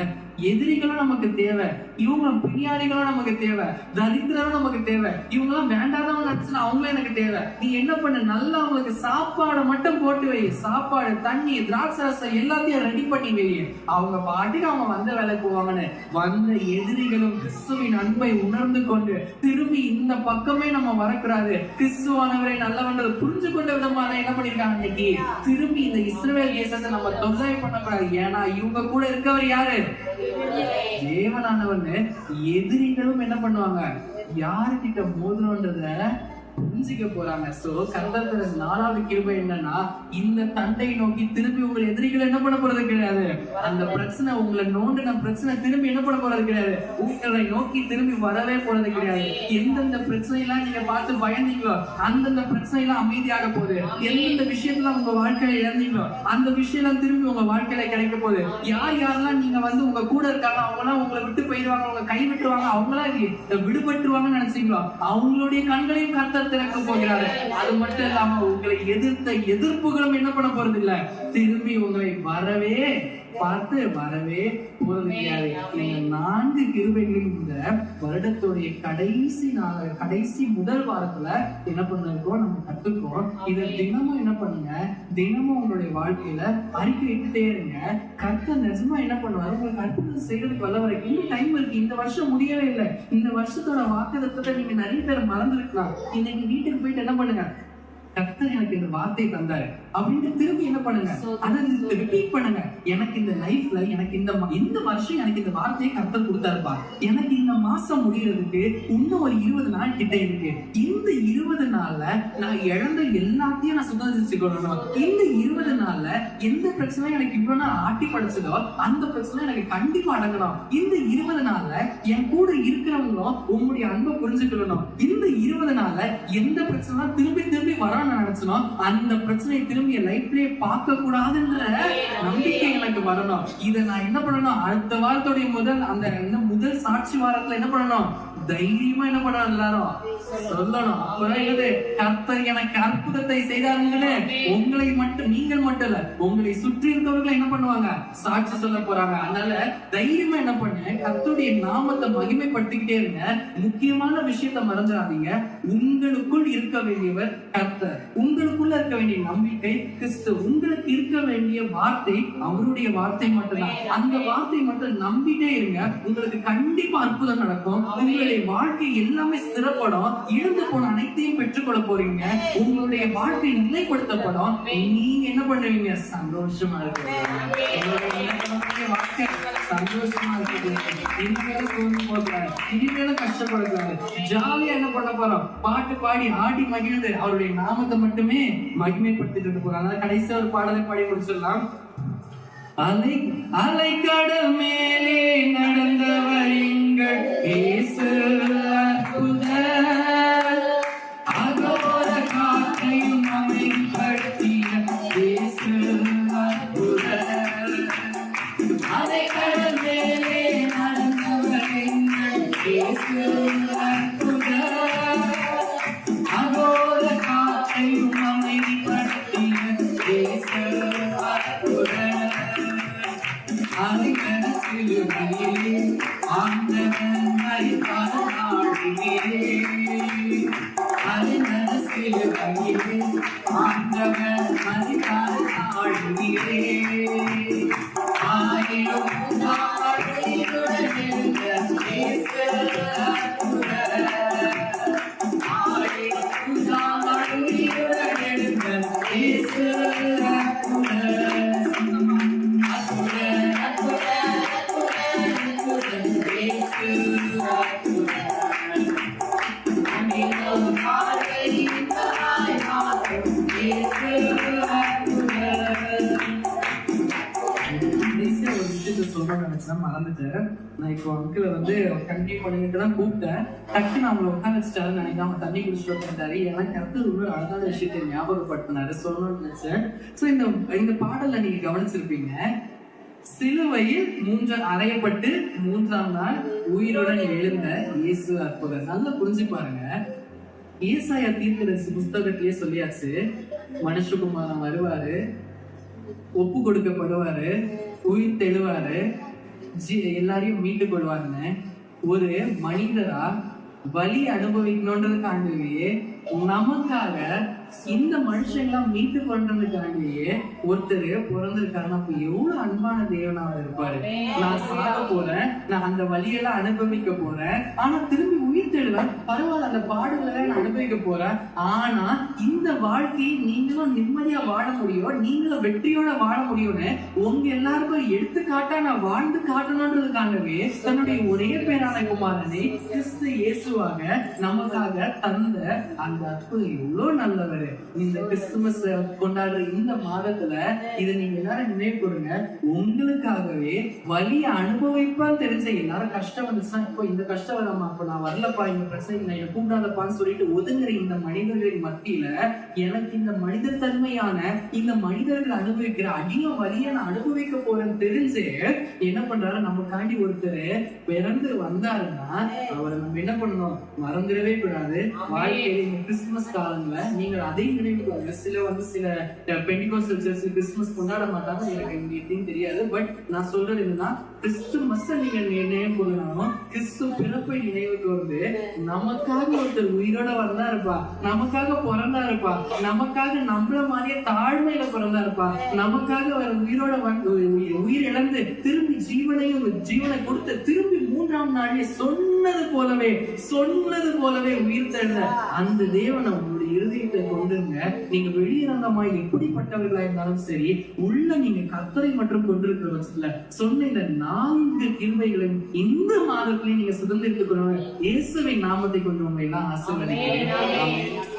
எதிரிகளும் நமக்கு தேவை, இவங்க பிரியாணிகளும் நமக்கு தேவை, தரித்திரம் நமக்கு தேவை, இவங்க எல்லாம் வேண்டாதவங்க நினைச்சுன்னா அவங்களும் எனக்கு தேவை. நீ என்ன பண்ண, நல்லா அவங்களுக்கு சாப்பாடை மட்டும் போட்டு வை, சாப்பாடு தண்ணி திராட்சை எல்லாத்தையும் ரெடி பண்ணி வை, அவங்க பாட்டுக்கு அவங்க வந்த வேலைக்கு போவாங்கன்னு. வந்த எதிரிகளும் கிறிஸ்துவின் அன்பை உணர்ந்து கொண்டு திரும்பி இந்த பக்கமே நம்ம வரக்கூடாது, கிறிஸ்துவானவரை நல்லவன்றது புரிஞ்சு கொண்ட விதமான என்ன பண்ணிருக்காங்க, இன்னைக்கு திரும்பி இந்த இஸ்ரவேல் தேசத்தை நம்ம தொந்தரவு பண்ணக்கூடாது. ஏன்னா இவங்க கூட இருக்கவர் யாரு, தேவனானவர். எதிரிகளும் என்ன பண்ணுவாங்க, யாருக்கிட்ட மோதிரன்றத புரிஞ்சுக்க போறாங்க. சோ கர்த்தர் 4வது கிருபை என்னன்னா, இந்த தண்டை நோக்கி திரும்பி உங்கள் எதிரிகள் என்ன பண்ண போறது கிடையாது. அந்த பிரச்சனை உங்களை நோண்டின பிரச்சனை திரும்பி என்ன பண்ண போறது கிடையாது, உங்களை நோக்கி திரும்பி வரவே போறது கிடையாது. எந்தெந்த பிரச்சனையெல்லாம் நீங்க பார்த்து பயந்தீங்களோ அந்தந்த பிரச்சனையெல்லாம் அமைதியாக போகுது. எந்தெந்த விஷயத்துல உங்க வாழ்க்கையில இழந்தீங்களோ அந்த விஷயம் திரும்பி உங்க வாழ்க்கையில கிடைக்க போகுது. யாரெல்லாம் நீங்க வந்து உங்க கூட இருக்காங்க அவங்க எல்லாம் உங்களை விட்டு போயிடுவாங்க, உங்க கை விட்டுருவாங்க, அவங்களாம் விடுபட்டுருவாங்கன்னு நினைச்சீங்களோ அவங்களுடைய கண்களையும் கர்த்தர் திறக்க போகிறாரு. அது மட்டும் இல்லாம உங்களை எதிர்த்த எதிர்ப்புகளும் என்ன பண்ண போறது இல்ல, திரும்பி உங்களை வரவே பார்த்து வரவே போறது கிடையாது. இந்த 4 கிருபைகளையும் இந்த வருடத்துடைய கடைசி முதல் வாரத்துல என்ன பண்ணிருக்கோம், நம்ம கத்துக்கோம். இதை தினமும் என்ன பண்ணுங்க, தினமும் உங்களுடைய வாழ்க்கையில அறிக்கை இட்டுட்டே இருங்க. கர்த்தர் நிஜமா என்ன பண்ணுவாரு, உங்களுக்கு அற்புதம் செய்யறதுக்கு வல்ல வரைக்கும் இன்னும் டைம் இருக்கு. இந்த வருஷம் முடியவே இல்லை. இந்த வருஷத்தோட வாக்குத்தத்தத்தை நீங்க நிறைய பேர் மறந்துருக்கலாம். இன்னைக்கு வீட்டுக்கு போயிட்டு என்ன பண்ணுங்க, கர்த்தர் எனக்கு இந்த வார்த்தை தந்தாரு அப்படின்னு திரும்பி என்ன பண்ணுங்க, அதை ரிப்பீட் பண்ணுங்க. எனக்கு இந்த லைஃப்ல எனக்கு இந்த வருஷம் எனக்கு இந்த வார்த்தையை கர்த்தர் கொடுத்தாருப்பா. எனக்கு இந்த மாசம் முடியறதுக்கு இன்னும் ஒரு 20 நாள் கிட்ட இருக்கு. இந்த 20 நாள்ல நான் இழந்த எல்லாத்தையும் நான் சுதந்திரிச்சுக்கணும். இந்த 20 நாள்ல எந்த பிரச்சனை எனக்கு இவ்வளவு நாள் ஆட்டி படைச்சதோ அந்த பிரச்சனை எனக்கு கண்டிப்பா அடங்கணும். இந்த 20 நாள்ல என் கூட இருக்கிறவங்களும் உங்களுடைய அன்பை புரிஞ்சுக்கணும். இந்த 20 நாள்ல எந்த பிரச்சனை திரும்பி வர நினைச்சனோ அந்த பிரச்சனையை திரும்பி லைஃப்லயே பார்க்க கூடாதுன்ற நம்பிக்கை எனக்கு வரணும். இதை நான் என்ன பண்ணணும், அடுத்த வாரத்துடைய முதல் சாட்சி வாரத்துல என்ன பண்ணணும், தைரியமா என்ன பண்ணணும், எல்லாரும் சொல்லணும். அப்பதான் என்னது, கர்த்தர் எனக்கு அற்புதத்தை செய்தார்களே, நீங்கள் மட்டும் இல்ல, உங்களை சுற்றி இருக்கவர்களை என்ன பண்ணுவாங்க, சாட்சி சொல்ல போறாங்க. அதனால தைரியமா என்ன பண்ண, கர்த்தருடைய நாமத்தை மகிமைப்படுத்திக்கிட்டே இருங்க. முக்கியமான விஷயத்தை மறந்துடாதீங்க. உங்களுக்குள் இருக்க வேண்டியவர் கர்த்தர், உங்களுக்குள்ள இருக்க வேண்டிய நம்பிக்கை கிறிஸ்து, உங்களுக்கு இருக்க வேண்டிய வார்த்தை அவருடைய வார்த்தை மட்டும்தான். அந்த வார்த்தை மட்டும் நம்பிட்டே இருங்க. உங்களுக்கு கண்டிப்பா அற்புதம் நடக்கும். உங்களுடைய வாழ்க்கை எல்லாமே ஸ்திரப்படும். இழந்து போன அனைத்தையும் பெற்றுக்கொள்ள போறீங்க. உங்களுடைய வாழ்க்கை நிலைப்படுத்தப்படும். நீங்க என்ன பண்ணுவீங்க, சந்தோஷமா இருக்கீங்க. வாழ்க்கை சந்தோஷமா இருக்குது. இனிமேல சோர்ந்து போகக்கூடாது, இனிமேல கஷ்டப்படக்கூடாது. ஜாலியா என்ன பண்ண போறோம், பாட்டு பாடி ஆடி மகிழ்ந்து அவருடைய நாமத்தை மட்டுமே மகிமைப்படுத்திட்டு இருக்க போறோம். அதனால கடைசியா ஒரு பாடலை பாடி முடிச்சிடலாம். அலை கடல் மேலே நடந்தவர் எங்கள் இயேசு அற்புதர், அகோர காற்றையும் அமைதிப்படுத்திய இயேசு அற்புதர். அலை கடல் மேலே நடந்தவர் எங்கள் இயேசு அற்புதர், அகோர காற்றையும் அமைதிப்படுத்திய இயேசு அற்புதர். ஆண்டவன் மரித்தார் நாளிலே, ஆண்டவன் மரித்தார் நாளிலே, ஆயிரம் நாடுகளுடன் எழுந்த இயேசு அற்புதர், ஆயிரம் நாடுகளுடன் எழுந்த இயேசு அற்புதர். மறந்துட்டேன். நான் இப்போ அங்கிள் கண்டினியூ பண்ணிட்டு தான் கூப்பிட்டேன். டக்கு நான் அவங்களை உட்கார வச்சுட்டாருன்னு நினைக்கிறேன். அவங்க தண்ணி குடிச்சுட்டு வந்துட்டாரு. எனக்கு அடுத்து ஒரு அழகான விஷயத்தை ஞாபகப்படுத்தினாரு, சொல்லணும்னு நினைச்சேன். ஸோ இந்த பாடலை நீங்க கவனிச்சிருப்பீங்க. சிலுவையில் அறையப்பட்டு 3ஆம் நாள் உயிருடன் எழுந்த இயேசு அற்புதர். நல்லா புரிஞ்சு பாருங்க. ஏசாயா தீர்க்கதரிசி புஸ்தகத்திலேயே சொல்லியாச்சு, மனுஷகுமாரன் வருவாரு, ஒப்பு கொடுக்கப்படுவாரு, உயிர் தெழுவாரு, எல்லாரையும் மீட்டுக் கொள்வாருன்னு. ஒரு மனிதரா வலி அனுபவிக்கணுன்றதுக்காகவே நமக்காக இந்த மனுஷங்களாம் மீட்டு பண்றதுக்காகவே ஒருத்தர் பிறந்திருக்காருன்னா அப்ப எவ்வளவு அன்பான தேவனா அவர் இருப்பாரு. நான் சாக போறேன், நான் அந்த வழியெல்லாம் அனுபவிக்க போறேன், ஆனா திரும்பி உயிர் தெழுவேன், பரவாயில்ல அந்த பாடுகளை நான் அனுபவிக்க போறேன். ஆனா இந்த வாழ்க்கையை நீங்களும் நிம்மதியா வாழ முடியும், நீங்களும் வெற்றியோட வாழ முடியும்னு உங்க எல்லாருக்கும் எடுத்துக்காட்டா நான் வாழ்ந்து காட்டணுன்றதுக்காகவே தன்னுடைய ஒரே பேரான குமாரனை கிறிஸ்து இயேசுவாக நமக்காக தந்த அந்த அற்புதம் எவ்வளவு நல்லவர். இந்த கிறிஸ்துமஸ் கொண்டாடுற இந்த மாதத்துல இதை நீங்க எல்லாரும் நினைவு கொடுங்க. உங்களுக்காகவே வலிய அனுபவிப்பான்னு தெரிஞ்ச எல்லாரும் கஷ்டம் வந்துச்சுன்னா இப்போ இந்த கஷ்டம் வராம அப்ப நான் வரல இல்லப்பா இந்த பிரச்சனை நான் என்னை கூப்பிடாதப்பான்னு சொல்லிட்டு ஒதுங்குற இந்த மனிதர்களின் மத்தியில எனக்கு இந்த மனிதர் தன்மையான இந்த மனிதர்கள் அனுபவிக்கிற அதிக வலியை நான் அனுபவிக்க போறேன்னு தெரிஞ்சு என்ன பண்றாரு, நமக்காண்டி ஒருத்தர் பிறந்து வந்தாருன்னா அவரை நம்ம என்ன பண்ணணும், மறந்துடவே கூடாது. வாழ்க்கையில இந்த கிறிஸ்துமஸ் காலங்கள்ல நீங்கள் அதை நினைவுக்கு சில பெண்டிகோஸ்டல் சர்ச் கிறிஸ்துமஸ் கொண்டாட மாட்டாங்க, எனக்கு எப்படின்னு தெரியாது. பட் நான் சொல்றது என்னன்னா, கிறிஸ்துமஸ் நீங்க நினைவு கொள்ளணும், கிறிஸ்து பிறப்பை நினைவுக்கு வந்து நமக்காக ஒருத்தர் உயிரோட வந்தா இருப்பா, நமக்காக பிறந்தா இருப்பா, நமக்காக நம்மள மாதிரியே தாழ்மையில பிறந்தா இருப்பா, நமக்காக வர உயிரோட உயிர் இழந்து திரும்பி ஜீவனை கொடுத்து திரும்பி 3ஆம் நாளே சொன்னது போலவே உயிர் தந்த அந்த தேவனை உங்களுடைய இருதயத்தை கொண்டுங்க. நீங்க வெளியரங்கமாய் எப்படிப்பட்டவர்களா இருந்தாலும் சரி, உள்ள நீங்க கர்த்தரை மற்றும் கொண்டிருக்கிற பட்சத்துல சொன்ன இந்த 4 கிருபைகளையும் இந்த மாதத்திலேயே நீங்க சுதந்திரத்துக் கொள்ளுங்க. இயேசுவின் நாமத்தை கொண்டு உங்களை எல்லாம் ஆசீர்வதிக்கிறேன்.